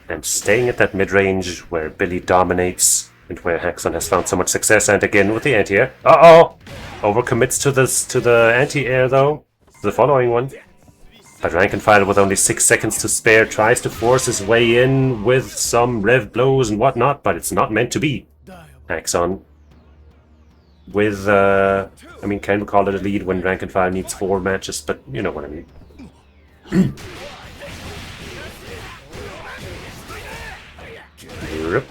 And staying at that mid-range where Billy dominates and where Haxon has found so much success, and again with the anti-air. Uh-oh! Overcommits to the anti-air though, the following one. But Rankenfyle with only 6 seconds to spare tries to force his way in with some rev blows and whatnot, but it's not meant to be. Haxon with, I mean, can we call it a lead when Rankenfyle needs 4 matches, but you know what I mean. Rip.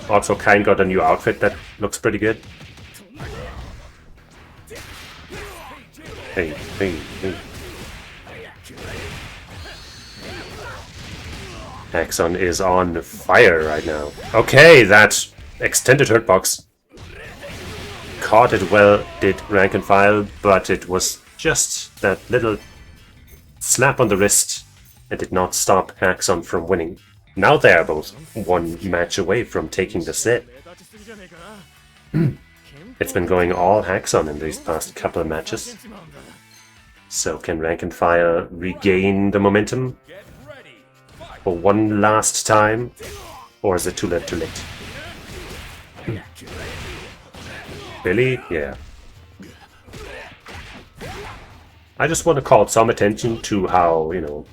Also, Kain got a new outfit that looks pretty good. Hey, hey, hey. Haxon is on fire right now. Okay, that extended hurtbox. Caught it well, did Rankenfyle, but it was just that little slap on the wrist and did not stop Haxon from winning. Now they are both 1 match away from taking the set. It's been going all Haxon in these past couple of matches. So can Rankenfyle regain the momentum for 1 last time? Or is it too late, too late? Billy? Yeah. I just want to call some attention to how, you know,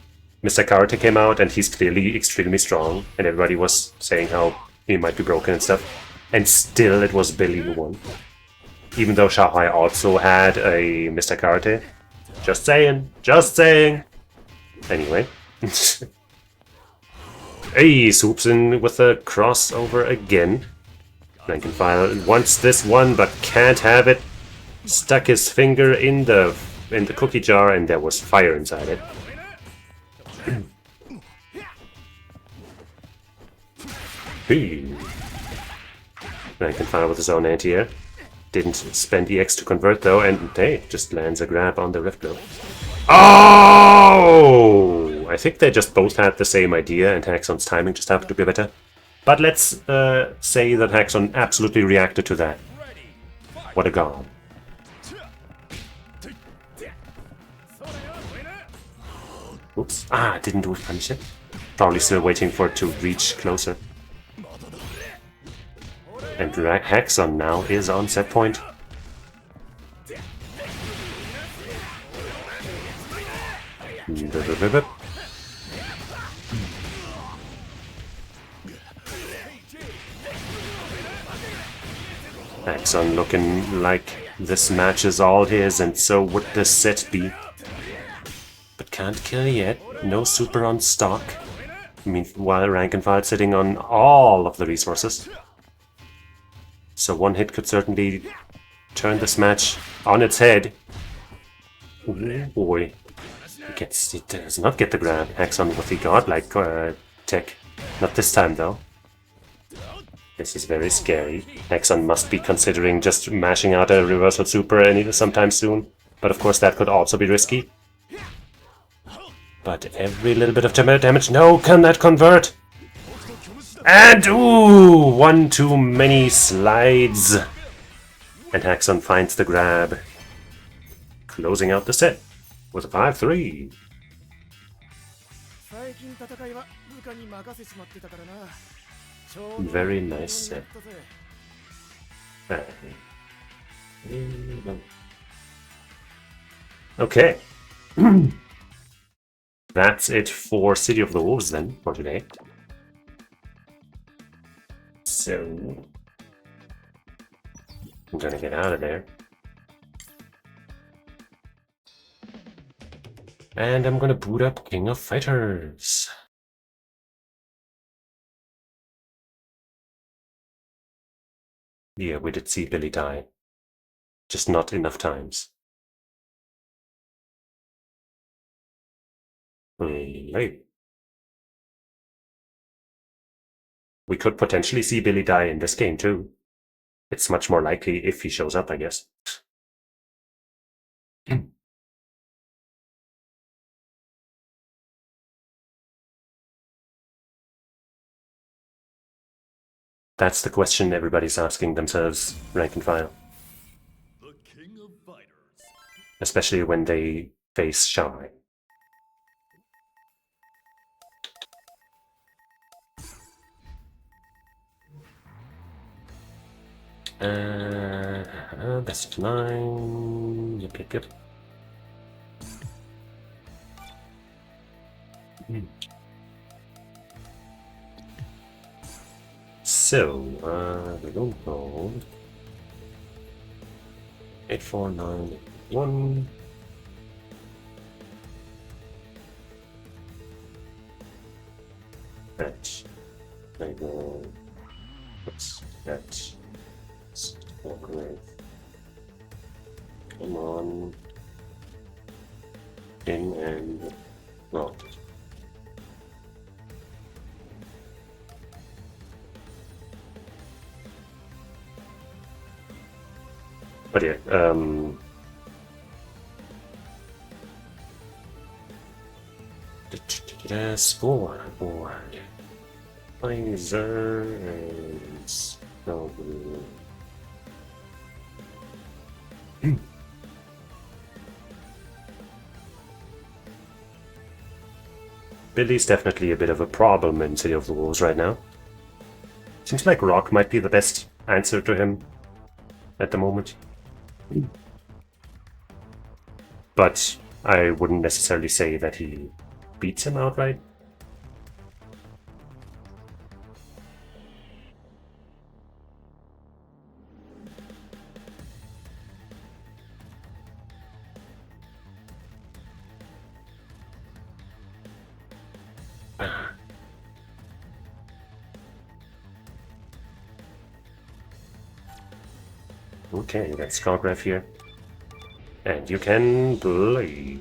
Mr. Karate came out and he's clearly extremely strong, and everybody was saying how he might be broken and stuff, and still it was Billy who won. Even though Shanghai also had a Mr. Karate. Just saying, just saying. Anyway. Hey, swoops in with a crossover again. Rankenfyle wants this one but can't have it. Stuck his finger in the cookie jar and there was fire inside it. Hey. Rankenfyle with his own anti-air. Didn't spend EX to convert though, and hey, just lands a grab on the rift blow. Oh! I think they just both had the same idea and Haxon's timing just happened to be better. But let's say that Haxon absolutely reacted to that. What a god. Oops. Ah, didn't do it punish it. Probably still waiting for it to reach closer. And Haxon now is on set point. Haxon looking like this match is all his, and so would this set be. But can't kill yet. No super on stock. Meanwhile, Rankenfyle sitting on all of the resources. So one hit could certainly turn this match on its head. Ooh, boy. He does not get the grab. Haxon with the godlike tech. Not this time though. This is very scary. Haxon must be considering just mashing out a reversal super sometime soon. But of course that could also be risky. But every little bit of damage... No, can that convert? And ooh! One too many slides. And Haxon finds the grab. Closing out the set with a 5-3. Very nice set. Okay. That's it for City of the Wolves then, for today. So... I'm gonna get out of there. And I'm gonna boot up King of Fighters. Yeah, we did see Billy die. Just not enough times. Hey. We could potentially see Billy die in this game too. It's much more likely if he shows up, I guess. That's the question everybody's asking themselves, Rankenfyle.
The king of fighters.
Especially when they face Shy. Best of 9. Yep. So, we don't hold. 8, 4, 9, 1. Fetch. I go. Let's fetch. Skogrev. Come on. In and out. But yeah, Faizer and Skogrev. Billy's definitely a bit of a problem in City of the Wolves right now. Seems like Rock might be the best answer to him at the moment. But I wouldn't necessarily say that he beats him outright. Okay, you got Skogrev here. And you can play.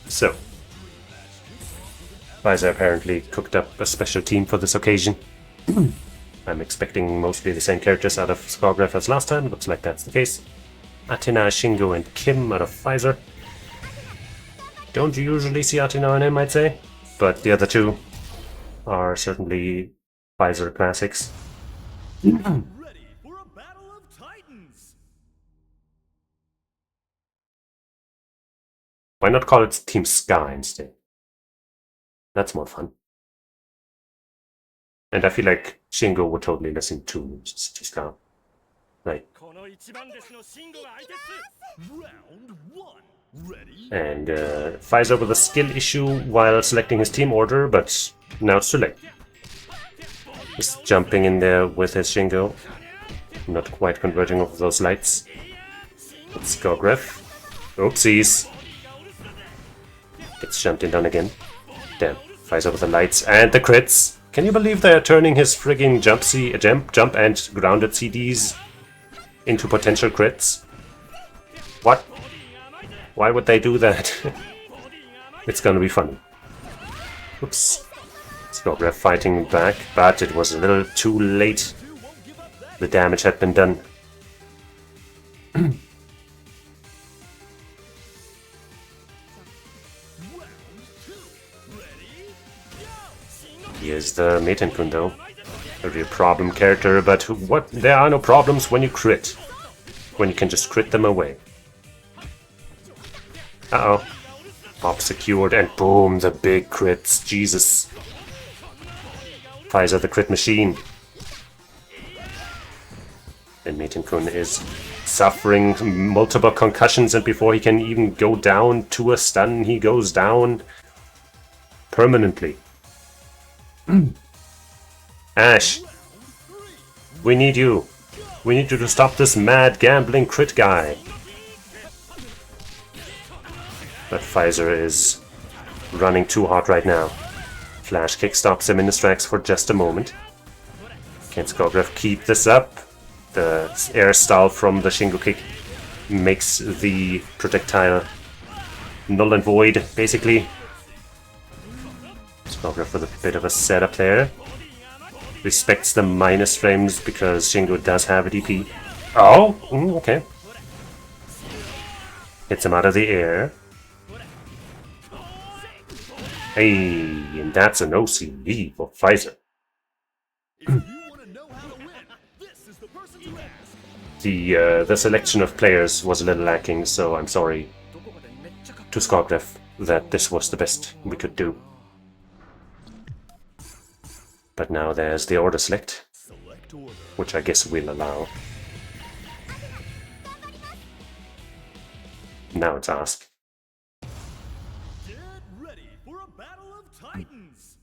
So, Faizer apparently cooked up a special team for this occasion. I'm expecting mostly the same characters out of Skogrev as last time. Looks like that's the case. Athena, Shingo, and Kim out of Faizer. Don't usually see Athena on him, I'd say. But the other two are certainly Faizer classics. Why not call it Team Ska instead? That's more fun. And I feel like Shingo would totally listen to Ska. Like. And Faizer with a skill issue while selecting his team order, but now it's too late. Just jumping in there with his Shingo. Not quite converting off those lights. It's Skogrev. Oopsies. Gets jumped in down again. Damn. Faizer with the lights and the crits. Can you believe they're turning his frigging jump and grounded CDs into potential crits? What? Why would they do that? It's gonna be funny. Oops. Skogrev fighting back, but it was a little too late. The damage had been done. Here's the Meitenkun though. A real problem character, but what? There are no problems when you crit. When you can just crit them away. Uh-oh. Pop secured and boom, the big crits. Jesus. Faizer the crit machine. And Meitenkun is suffering multiple concussions, and before he can even go down to a stun, he goes down permanently. Ash, we need you. We need you to stop this mad gambling crit guy. But Faizer is running too hard right now. Flash kick stops him in his tracks for just a moment. Can Skogrev keep this up? The air stall from the Shingo kick makes the projectile null and void, basically. Skogrev with a bit of a setup there. Respects the minus frames because Shingo does have a DP. Oh, okay. Hits him out of the air. Hey, and that's an OCV for Faizer. The selection of players was a little lacking, so I'm sorry to Skogrev that this was the best we could do. But now there's the order select, which I guess we'll allow. Now it's ask.
Get ready for a battle of titans.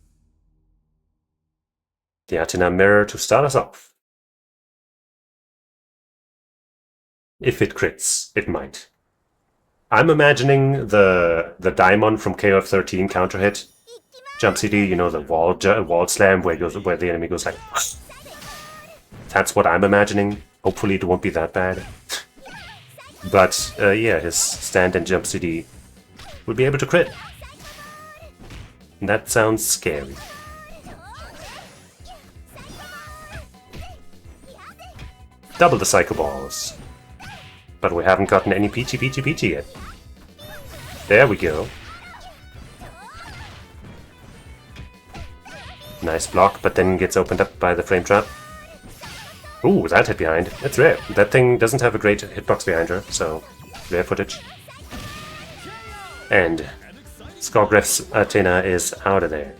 The Athena mirror to start us off. If it crits, it might. I'm imagining the Daimon from KOF13 counter hit. Jump CD, you know, the wall slam where the enemy goes like... That's what I'm imagining. Hopefully it won't be that bad. But yeah, his stand and jump CD will be able to crit. And that sounds scary. Double the Psycho Balls. But we haven't gotten any PT yet. There we go. Nice block, but then gets opened up by the frame trap. Ooh, that hit behind. That's rare. That thing doesn't have a great hitbox behind her, so rare footage. And Skogrev's Athena is out of there.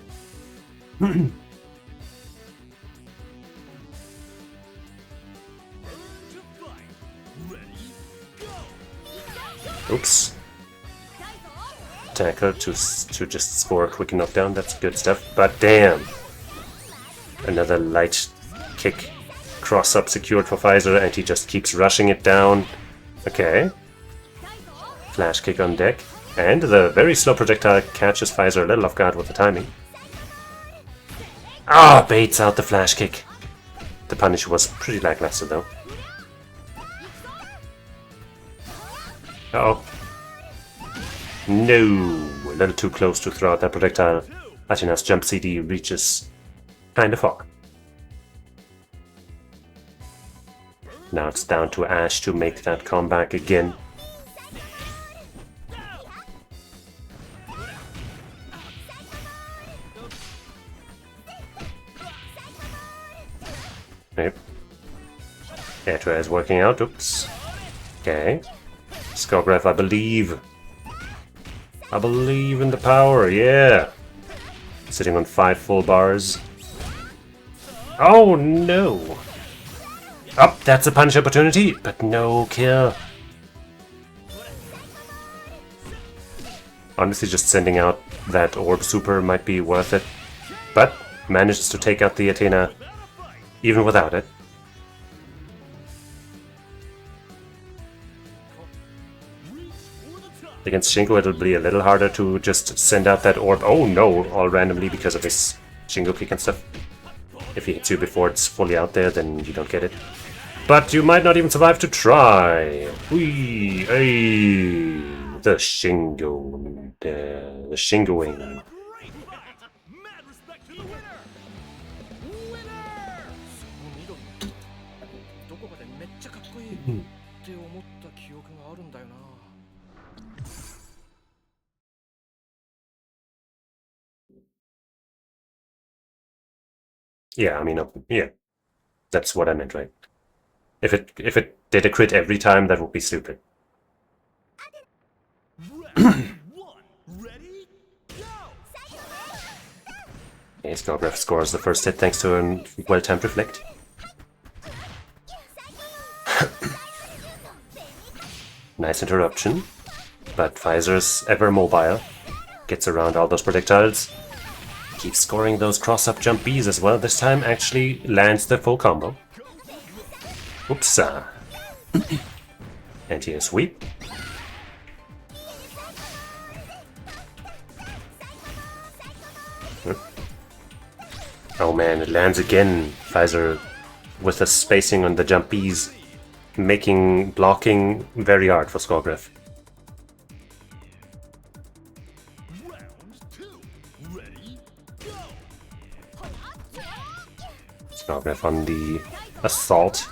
Oops. Tackle to just score a quick knockdown. That's good stuff. But damn! Another light kick. Cross-up secured for Faizer, and he just keeps rushing it down. Okay. Flash kick on deck. And the very slow projectile catches Faizer a little off guard with the timing. Ah, baits out the flash kick. The punish was pretty lackluster though. Uh-oh. No! A little too close to throw out that projectile. Athena's jump CD reaches kinda far. Now it's down to Ash to make that comeback again. Yep. Air is working out. Oops. Okay. Skogrev, I believe. I believe in the power, yeah! Sitting on 5 full bars. Oh no! Oh, that's a punish opportunity, but no kill. Honestly, just sending out that orb super might be worth it. But manages to take out the Athena even without it. Against Shingo, it'll be a little harder to just send out that orb. Oh no, all randomly because of his Shingo kick and stuff. If he hits you before it's fully out there, then you don't get it. But you might not even survive to try. Whee! Hey! The Shingo. The Shingoing.
Great fight! Mad respect to the winner! Winner!
どこかでめっちゃかっこいいって思った記憶があるんだよな。
Yeah, I mean, yeah. That's what I meant, right? If it did a crit every time, that would be stupid.
Round one. Ready? Go!
Okay, Skogrev scores the first hit thanks to a well-timed reflect. Nice interruption, but Faizer's ever mobile. Gets around all those projectiles. Keeps scoring those cross-up jump Bs as well. This time actually lands the full combo. Oops. Anti-air sweep. Oh man, it lands again. Faizer with the spacing on the jump Bs, making blocking very hard for Skogrev.
Round two. Ready? Go!
Skogrev on the assault.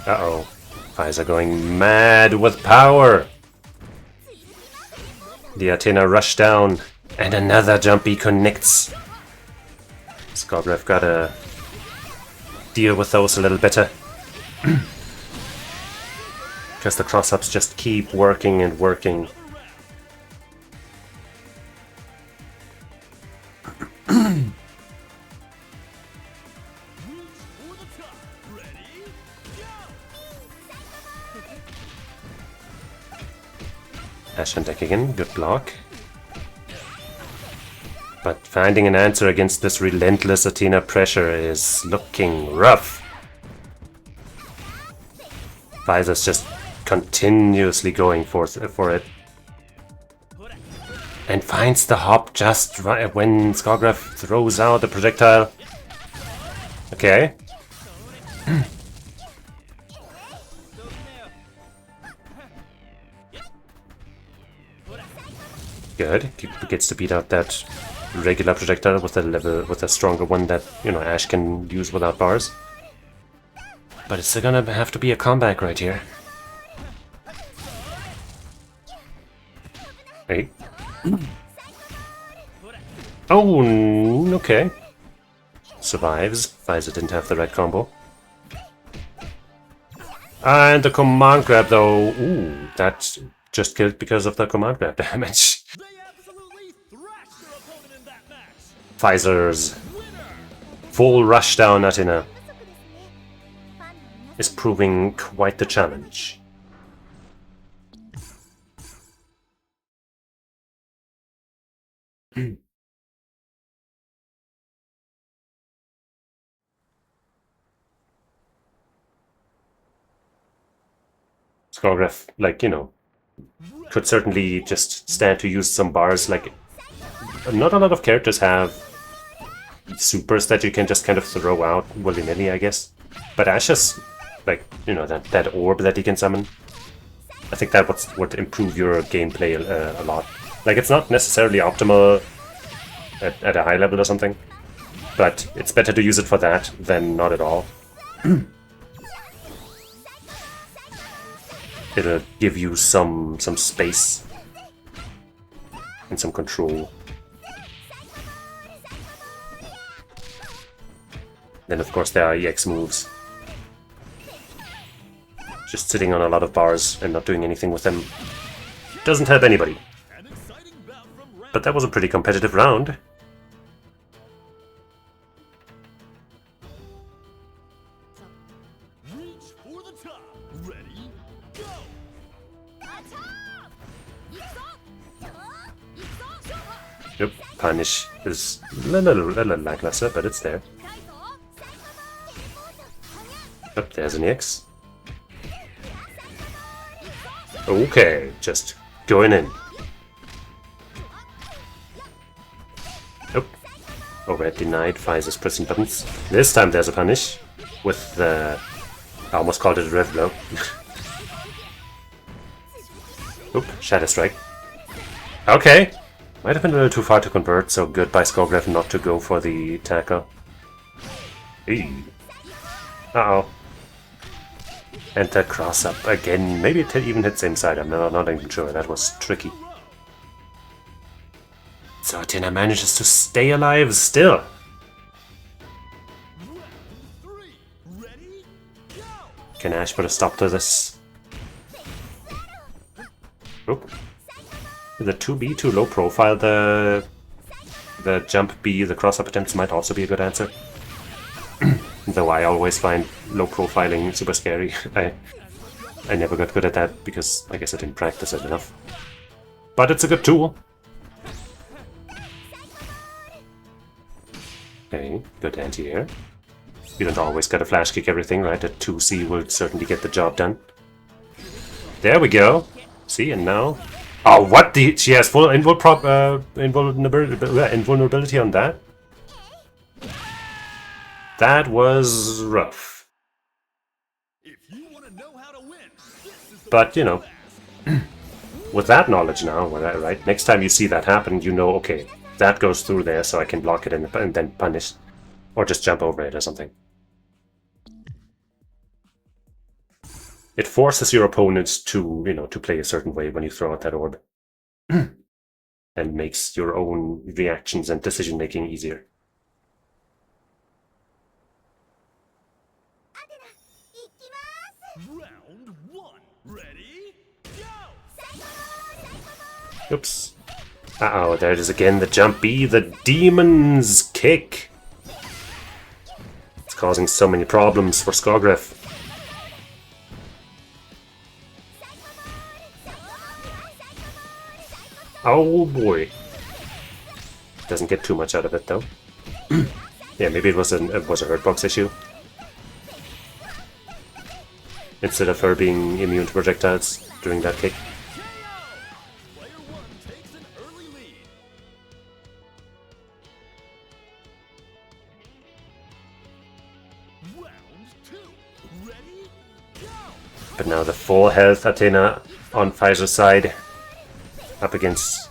Uh-oh. Faizer going mad with power. The Athena rush down, and another jumpy connects. Skogrev gotta deal with those a little better. Because the cross-ups just keep working and working. Haxon deck again, good block. But finding an answer against this relentless Athena pressure is looking rough. Faizer's just continuously going for it. And finds the hop just right when Skogrev throws out the projectile. Okay. Good. Gets to beat out that regular projectile with a stronger one that, you know, Ash can use without bars. But it's gonna have to be a comeback right here. Wait. Oh, okay. Survives. Faizer didn't have the right combo. And the command grab though. Ooh, that just killed because of the command grab damage.
They absolutely thrashed their opponent in that match.
Faizer's full rushdown Athena is proving quite the challenge. Skogrev, like, you know, could certainly just stand to use some bars. Like, not a lot of characters have supers that you can just kind of throw out willy-nilly, I guess. But Ash has, like, you know, that orb that he can summon. I think that would improve your gameplay a lot. Like, it's not necessarily optimal at a high level or something, but it's better to use it for that than not at all. It'll give you some space and some control. Then of course there are EX moves. Just sitting on a lot of bars and not doing anything with them doesn't help anybody.
An exciting bout from round.
But that was a pretty competitive round.
Reach for the top. Ready? Go!
Yep, punish is a little lackluster, but it's there. Yep, there's an EX. Okay, just going in. Yep. Overhead denied, Faizer's pressing buttons. This time there's a punish with the... I almost called it a rev blow. Oop, Shadow Strike. Okay. Might have been a little too far to convert, so good by Skogrev not to go for the tackle. Eee. Uh-oh. And the cross up again. Maybe it even hits inside, I'm not even sure. That was tricky. So Athena manages to stay alive still. Can Ash put a stop to this? Oop. The 2B too low profile, the jump B, the cross-up attempts might also be a good answer. Though I always find low profiling super scary. I never got good at that because I guess I didn't practice it enough. But it's a good tool. Okay, good anti-air. You don't always gotta flash kick everything, right? A 2C will certainly get the job done. There we go. See, and now... Oh, what the... She has full invulnerability on that? That was rough. But, you know, with that knowledge now, right? Next time you see that happen, you know, okay, that goes through there, so I can block it and then punish. Or just jump over it or something. It forces your opponents to, you know, to play a certain way when you throw out that orb. And makes your own reactions and decision-making easier.
Round one. Ready? Go!
Oops. Uh-oh, there it is again, the jump B, the demon's kick. It's causing so many problems for Skogrev. Oh boy. Doesn't get too much out of it though. Yeah, maybe it was a hurtbox issue. Instead of her being immune to projectiles during that kick.
Player one takes an early lead. Round two. Ready? Go!
But now the full health Athena on Faizer's side. Up against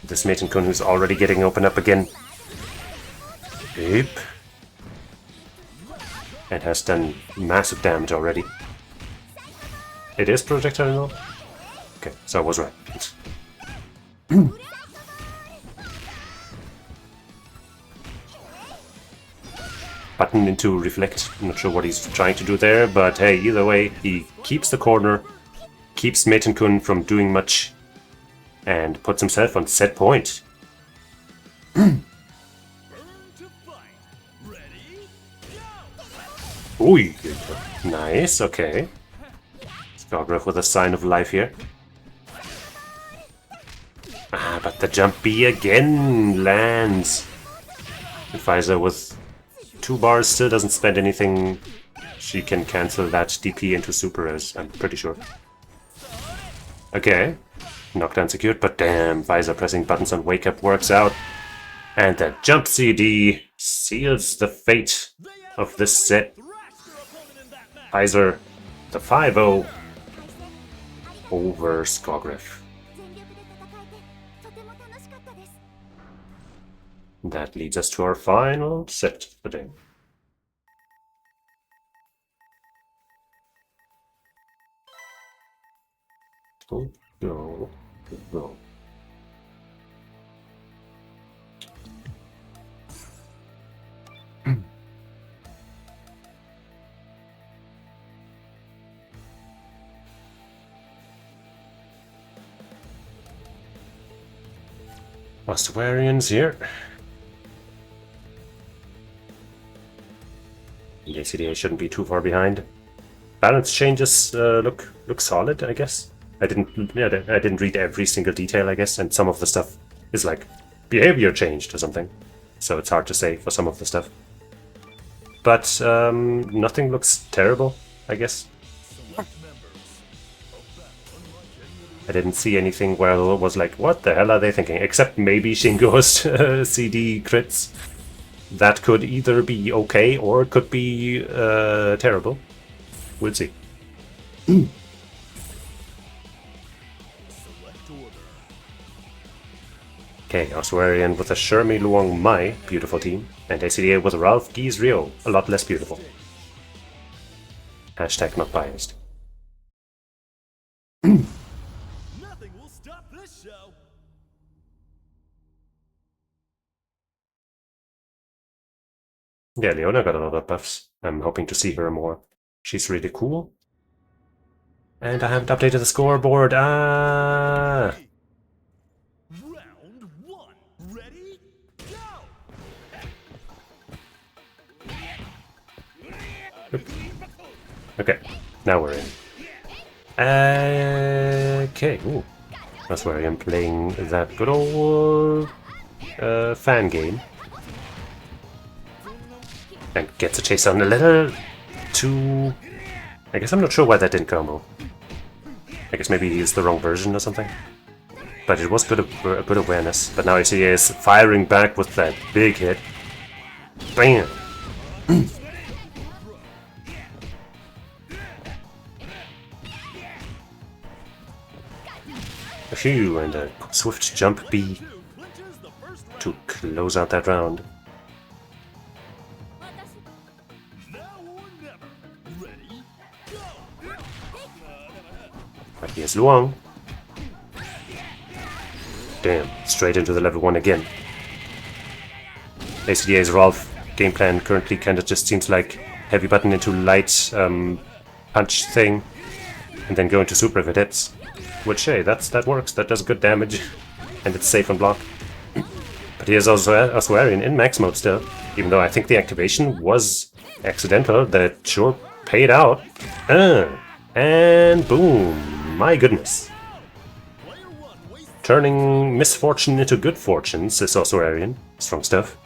this Meitenkun who's already getting open up again. Beep. And has done massive damage already. It is projectile now? Okay, so I was right. Button into reflect. I'm not sure what he's trying to do there, but hey, either way, he keeps the corner, keeps Meitenkun from doing much, and puts himself on set point.
Burn to fight. Ready? Go!
Ooh, nice, okay. Skogrev with a sign of life here. Ah, but the jump B again lands. And Faizer with 2 bars still doesn't spend anything. She can cancel that DP into super as I'm pretty sure. Okay. Knockdown secured, but damn, Faizer pressing buttons on wake up works out. And the jump CD seals the fate of this set. Faizer, the 5-0 over Skogrev. That leads us to our final set for the day. Go, go, go. Ossuarians here. The ACDA shouldn't be too far behind. Balance changes look solid, I guess. I didn't read every single detail, I guess, and some of the stuff is like behavior changed or something. So it's hard to say for some of the stuff. But nothing looks terrible, I guess. I didn't see anything where it was like, what the hell are they thinking? Except maybe Shingo's CD crits. That could either be okay or it could be terrible. We'll see. Okay, Ossuarian with a Shermie Luong Mai, beautiful team, and ACDA with Ralph Geese Rio, a lot less beautiful. Hashtag not biased.
Nothing will stop this show.
Yeah, Leona got a lot of buffs. I'm hoping to see her more. She's really cool. And I haven't updated the scoreboard. Ah!
Round one. Ready? Go!
Okay, now we're in. Okay, ooh. That's where I am playing that good old fan game. And gets a chase on a little too... I guess I'm not sure why that didn't combo. I guess maybe he's the wrong version or something. But it was good awareness. But now ACDA is firing back with that big hit. Bam! Phew, and a swift jump B to close out that round. But here's Luong. Damn, straight into the level 1 again. ACDA's Rolf game plan currently kinda just seems like heavy button into light punch thing, and then go into super if it hits. Which, hey, that works, that does good damage, and it's safe on block. But here's also Ossuarian in max mode still, even though I think the activation was accidental, that sure paid out. And boom, my goodness. Turning misfortune into good fortune, says Ossuarian. Strong stuff.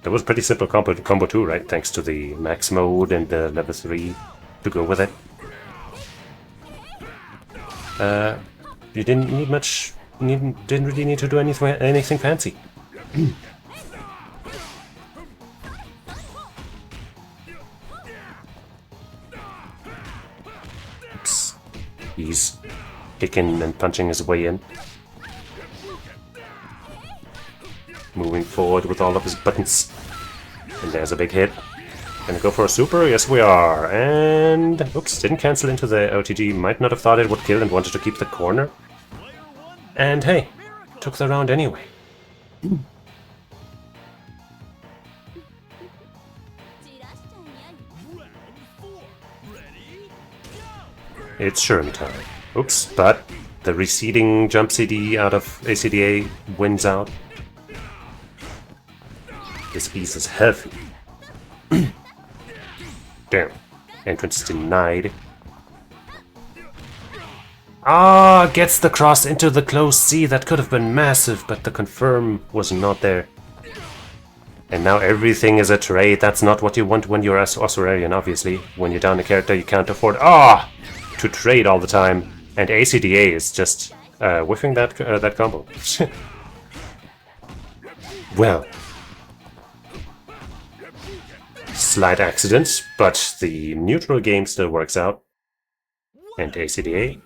That was a pretty simple combo too, right? Thanks to the max mode and the level 3 to go with it. You didn't need much. Didn't really need to do anything fancy. Oops. He's kicking and punching his way in. Moving forward with all of his buttons. And there's a big hit. Gonna go for a super? Yes, we are. And... oops, didn't cancel into the OTG. Might not have thought it would kill and wanted to keep the corner. And hey, took the round anyway. It's Shermie time. Oops, but the receding jump CD out of ACDA wins out. This piece is heavy. Damn. Entrance denied. Ah, gets the cross into the closed C. That could have been massive, but the confirm was not there. And now everything is a trade. That's not what you want when you're Ossuarian, obviously. When you're down a character, you can't afford to trade all the time. And ACDA is just whiffing that combo. Well. Slight accident, but the neutral game still works out. And ACDA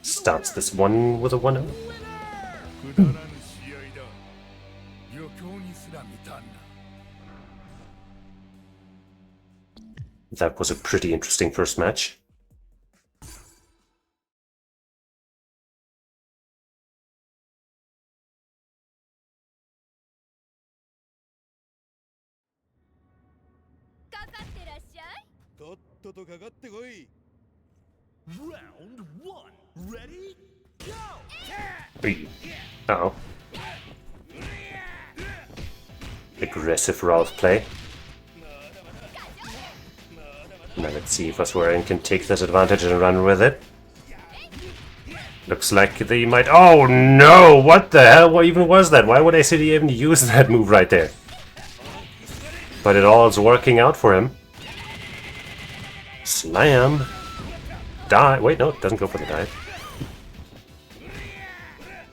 starts this one with a 1-0. That was a pretty interesting first match.
Round one. Ready? Go!
Uh-oh. Aggressive Ralph play. Now let's see if Ossuarian can take this advantage and run with it. Looks like they might... Oh no! What the hell? What even was that? Why would ACDA even use that move right there? But it all's working out for him. Slam. Dive. Wait, no, it doesn't go for the dive.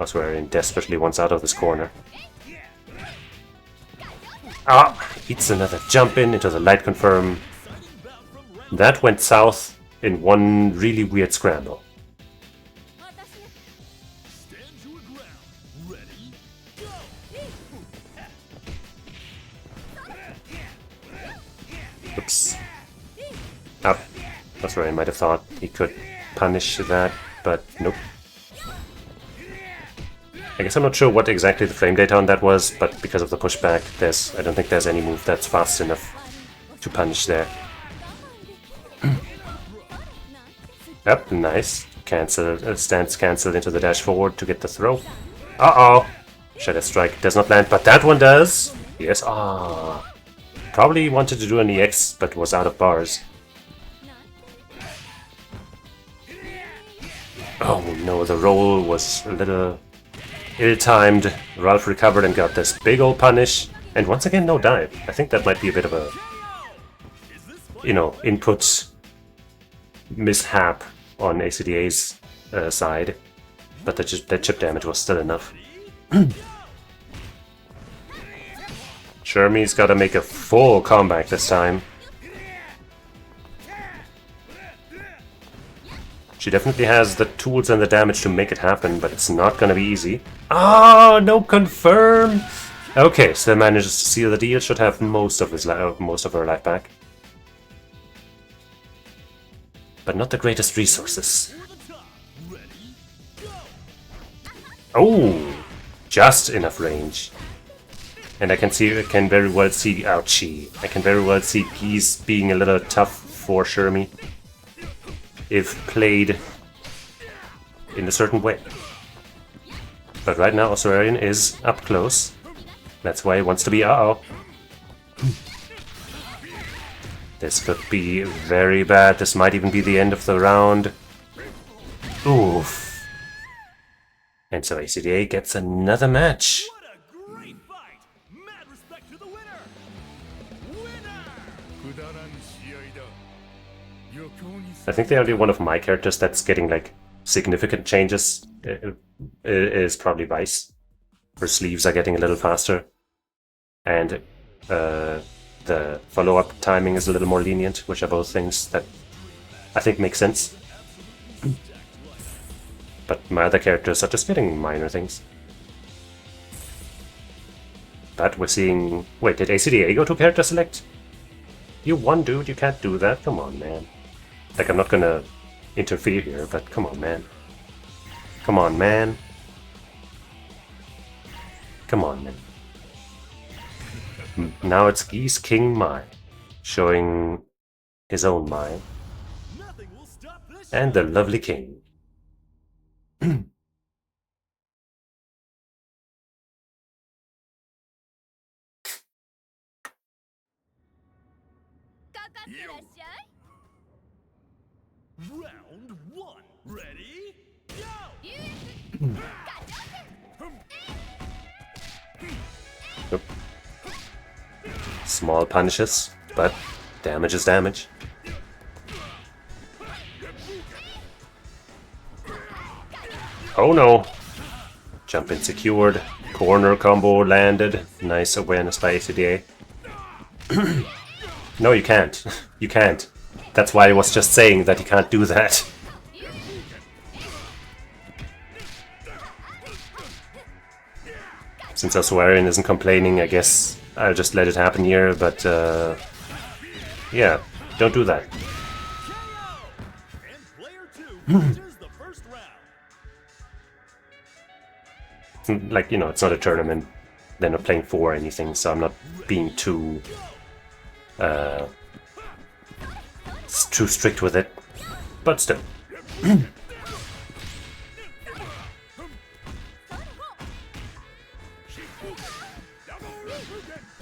Ossuarian desperately wants out of this corner. Ah! Eats another jump in into the light confirm. That went south in one really weird scramble.
Stand your ground. Ready? Go!
Oops. Up. Ossuarian might have thought he could punish that, but nope. I guess I'm not sure what exactly the frame data on that was, but because of the pushback, I don't think there's any move that's fast enough to punish there. Yep, nice. Cancel, stance cancelled into the dash forward to get the throw. Uh-oh! Shadow Strike does not land, but that one does! Yes, ah. Probably wanted to do an EX, but was out of bars. Oh no, the roll was a little ill-timed. Ralph recovered and got this big old punish. And once again, no dive. I think that might be a bit of a, you know, input mishap on ACDA's side. But that chip damage was still enough. Shermie's gotta make a full comeback this time. She definitely has the tools and the damage to make it happen, but it's not gonna be easy. Ah, no confirm! Okay, still manages to seal the deal, should have most of her life back. But not the greatest resources. Oh! Just enough range. And I can very well see, ouchie. I can very well see Geese being a little tough for Shermie if played in a certain way. But right now Ossuarian is up close. That's why he wants to be uh-oh. This could be very bad. This might even be the end of the round. Oof. And so ACDA gets another match.
What a great fight! Mad respect to the winner! Winner!
I think the only one of my characters that's getting like significant changes is probably Vice. Her sleeves are getting a little faster, and the follow-up timing is a little more lenient, which are both things that I think make sense. But my other characters are just getting minor things. But we're seeing... Wait, did ACDA go to character select? You won, dude, you can't do that. Come on, man. Like, I'm not gonna interfere here, but come on, man. Come on, man. Come on, man. Now it's Geese King Mai, showing his own Mai.
Nothing will stop this.
And the lovely king.
Round one. Ready? Go!
Nope. Small punishes, but damage is damage. Oh no! Jump in secured. Corner combo landed. Nice awareness by ACDA. No, you can't. You can't. That's why I was just saying that you can't do that. Since Ossuarian isn't complaining, I guess I'll just let it happen here, but yeah, don't do that.
And player two enters the first round.
Like, you know, it's not a tournament. They're not playing for anything, so I'm not being too strict with it. But still.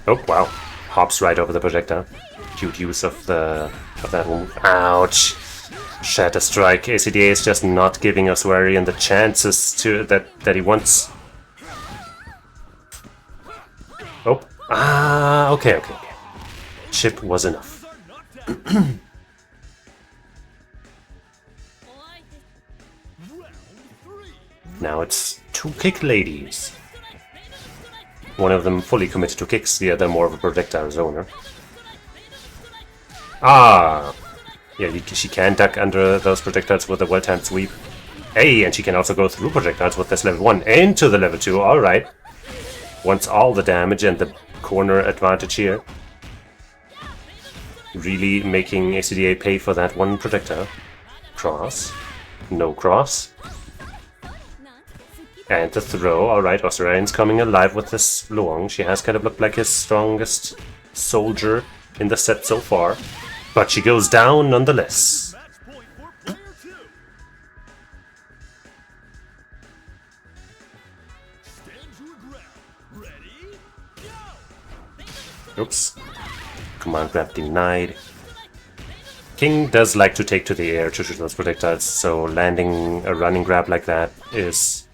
Oh wow! Hops right over the projectile. Cute use of that move. Ouch! Shatter Strike. ACDA is just not giving Ossuarian the chances to that he wants. Oh. Ah, okay. Chip was enough. Now it's two kick ladies. One of them fully committed to kicks, the other more of a projectile zoner. Ah! Yeah, she can duck under those projectiles with a well-timed sweep. Hey, and she can also go through projectiles with this level 1 into the level 2, alright. Wants all the damage and the corner advantage here. Really making ACDA pay for that one projectile. Cross. No cross. And the throw, alright, Ossuarian's coming alive with this Luong. She has kind of looked like his strongest soldier in the set so far. But she goes down nonetheless. Oops. Command grab denied. King does like to take to the air to shoot those projectiles, so landing a running grab like that is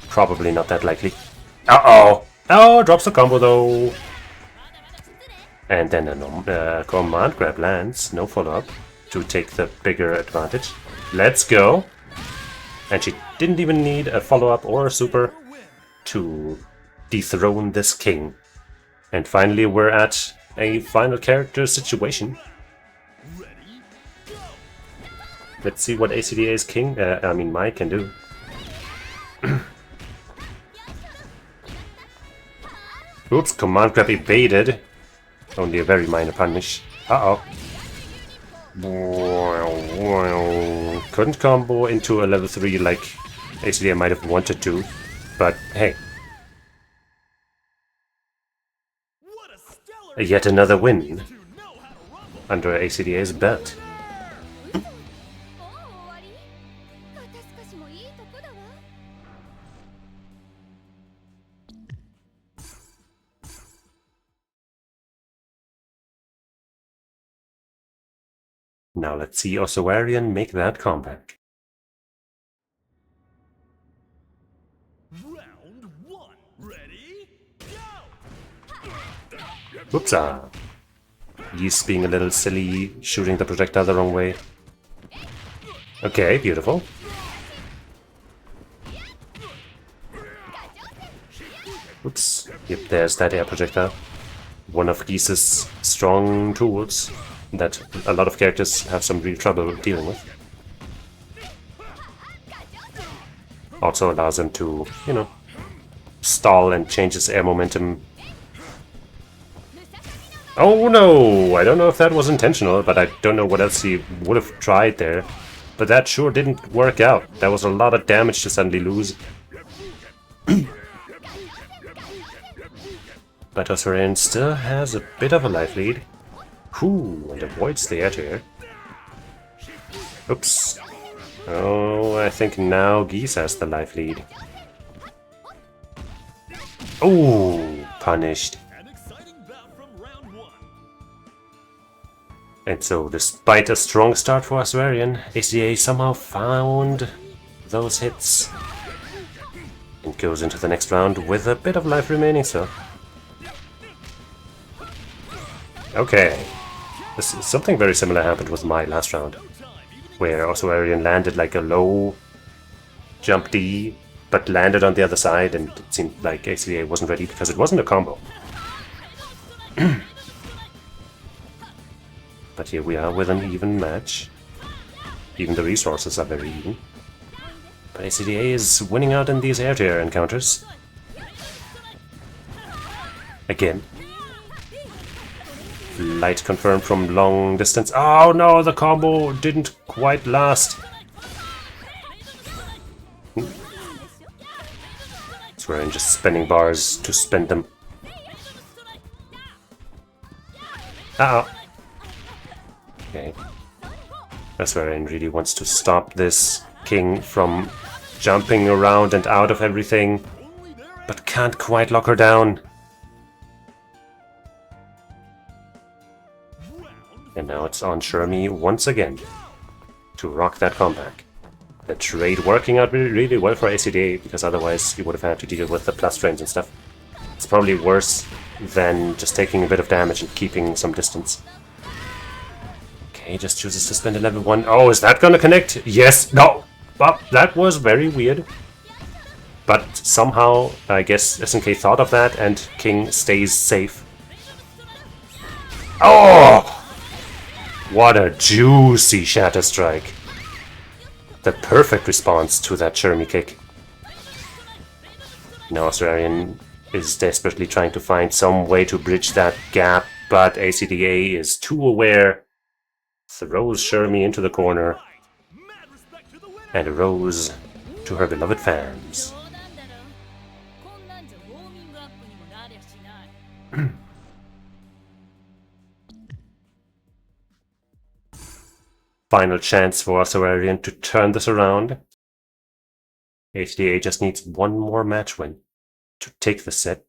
probably not that likely. Uh-oh! Oh, drops the combo though! And then a command grab lands, no follow-up, to take the bigger advantage. Let's go! And she didn't even need a follow-up or a super to dethrone this king. And finally we're at a final character situation. Let's see what ACDA's king, Mai can do. Oops, command grab evaded. Only a very minor punish. Uh-oh. Couldn't combo into a level 3 like ACDA might have wanted to, but hey. Yet another win under ACDA's belt. Now let's see Ossuarian make that comeback.
Round 1. Ready? Go!
Whoopsa! He's being a little silly, shooting the projectile the wrong way. Okay, beautiful. Oops. Yep, there's that air projectile. One of Geese's strong tools that a lot of characters have some real trouble dealing with. Also allows them to, you know, stall and change his air momentum. Oh no! I don't know if that was intentional, but I don't know what else he would have tried there. But that sure didn't work out. That was a lot of damage to suddenly lose. But Ossuarian still has a bit of a life lead. Whew, and avoids the air. Oops. Oh, I think now Geese has the life lead. Oh, punished. And so, despite a strong start for Ossuarian, ACDA somehow found those hits. And goes into the next round with a bit of life remaining, so. Okay. Something very similar happened with my last round, where Ossuarian landed like a low jump D, but landed on the other side, and it seemed like ACDA wasn't ready because it wasn't a combo. But here we are with an even match. Even the resources are very even. But ACDA is winning out in these air-to-air encounters. Again. Light confirmed from long distance. Oh no, the combo didn't quite last. Ossuarian just spending bars to spend them. Uh-oh. Okay. Ossuarian really wants to stop this king from jumping around and out of everything, but can't quite lock her down. And now it's on Shermie once again. to rock that comeback. The trade working out really, really well for ACDA, because otherwise he would have had to deal with the plus frames and stuff. It's probably worse than just taking a bit of damage and keeping some distance. Okay, just chooses to spend a level 1. Oh, is that gonna connect? Yes! No! Well, that was very weird. But somehow, I guess SNK thought of that and King stays safe. Oh! What a juicy Shatter Strike. The perfect response to that Chermy kick. Now Ossuarian is desperately trying to find some way to bridge that gap, but ACDA is too aware. Throws Chermy into the corner and a rose to her beloved fans. Final chance for Ossuarian to turn this around. ACDA just needs one more match win to take the set.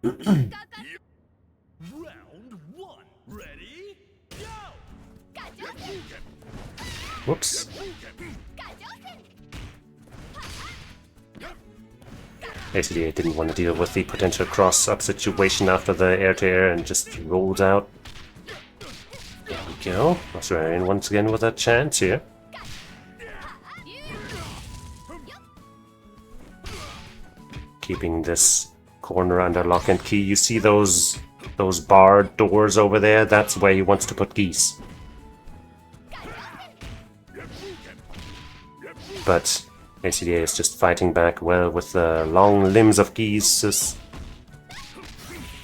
Round 1. Ready? Go!
Whoops. ACDA didn't want to deal with the potential cross-up situation after the air-to-air and just rolls out. There we go. Ossuarian once again with a chance here. Keeping this corner under lock and key. You see those barred doors over there? That's where he wants to put geese. But ACDA is just fighting back well with the long limbs of geese.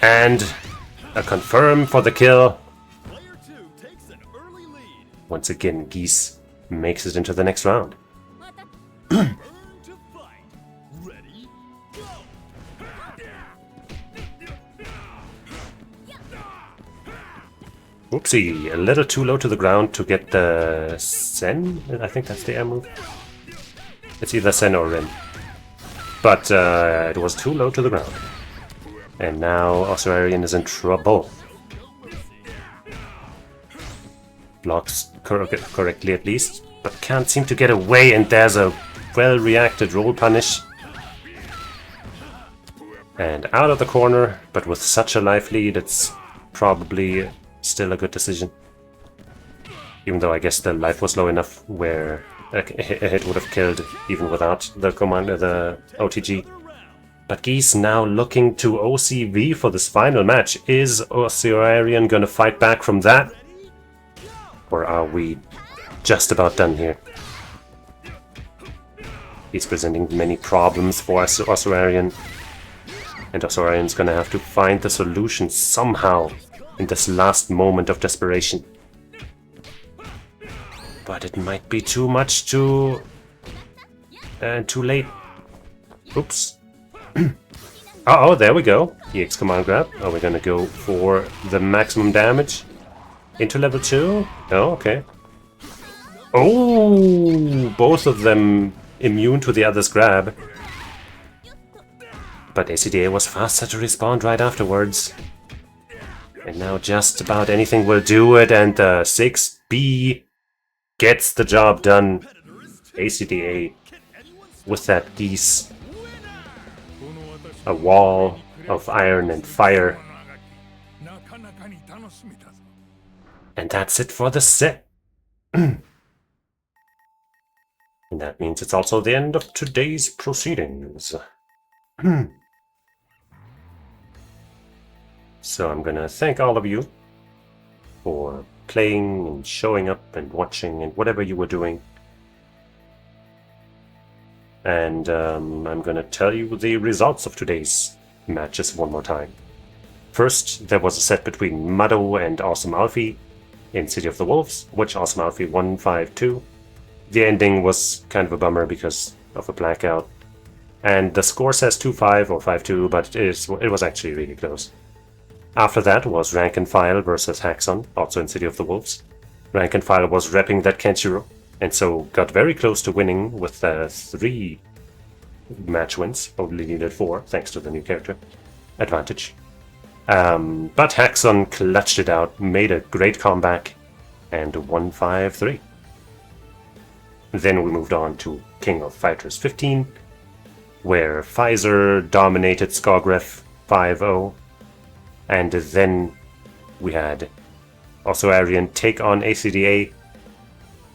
And a confirm for the kill.
Player 2 takes an early lead.
Once again, geese makes it into the next round.
Turn to fight. Ready? Go!
Oopsie, a little too low to the ground to get the Sen? I think that's the air move. It's either Sen or Rin. But it was too low to the ground. And now Ossuarian is in trouble. Blocks correctly at least, but can't seem to get away, and there's a well-reacted roll punish. And out of the corner, but with such a life lead, it's probably still a good decision. Even though I guess the life was low enough where a hit would have killed even without the commander, the OTG. But Geese now looking to OCV for this final match. Is Ossuarian gonna fight back from that? Or are we just about done here? He's presenting many problems for Ossuarian. And Ossuarian's gonna have to find the solution somehow in this last moment of desperation. But it might be too much too late. Oops. Oh, there we go. EX command grab. Are we gonna go for the maximum damage into level 2? Oh, okay. Oh, both of them immune to the other's grab. But ACDA was faster to respond right afterwards. And now just about anything will do it, and 6B gets the job done. ACDA with that geese. A wall of iron and fire. And that's it for the set. And that means it's also the end of today's proceedings. So I'm gonna thank all of you for playing and showing up and watching and whatever you were doing. And I'm gonna tell you the results of today's matches one more time. First, there was a set between Maddo and AwesomeAlfie in City of the Wolves, which AwesomeAlfie won 5-2. The ending was kind of a bummer because of a blackout. And the score says 2-5 or 5-2, but it was actually really close. After that was Rankenfyle versus Haxon, also in City of the Wolves. Rankenfyle was repping that Kenshiro, and so got very close to winning with 3 match wins, only needed 4, thanks to the new character advantage. But Haxon clutched it out, made a great comeback, and 153. Then we moved on to King of Fighters 15, where Faizer dominated Skogrev 5-0, and then we had Ossuarian take on ACDA,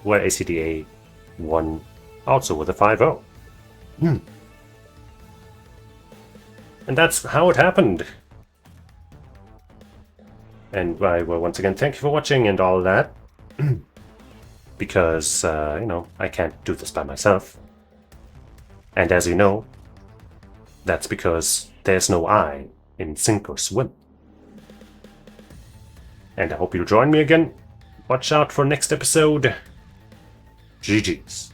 where ACDA won also with a 5-0. And that's how it happened. And I will once again thank you for watching and all that. Because, you know, I can't do this by myself. And as you know, that's because there's no I in sink or swim. And I hope you'll join me again. Watch out for next episode. GG's.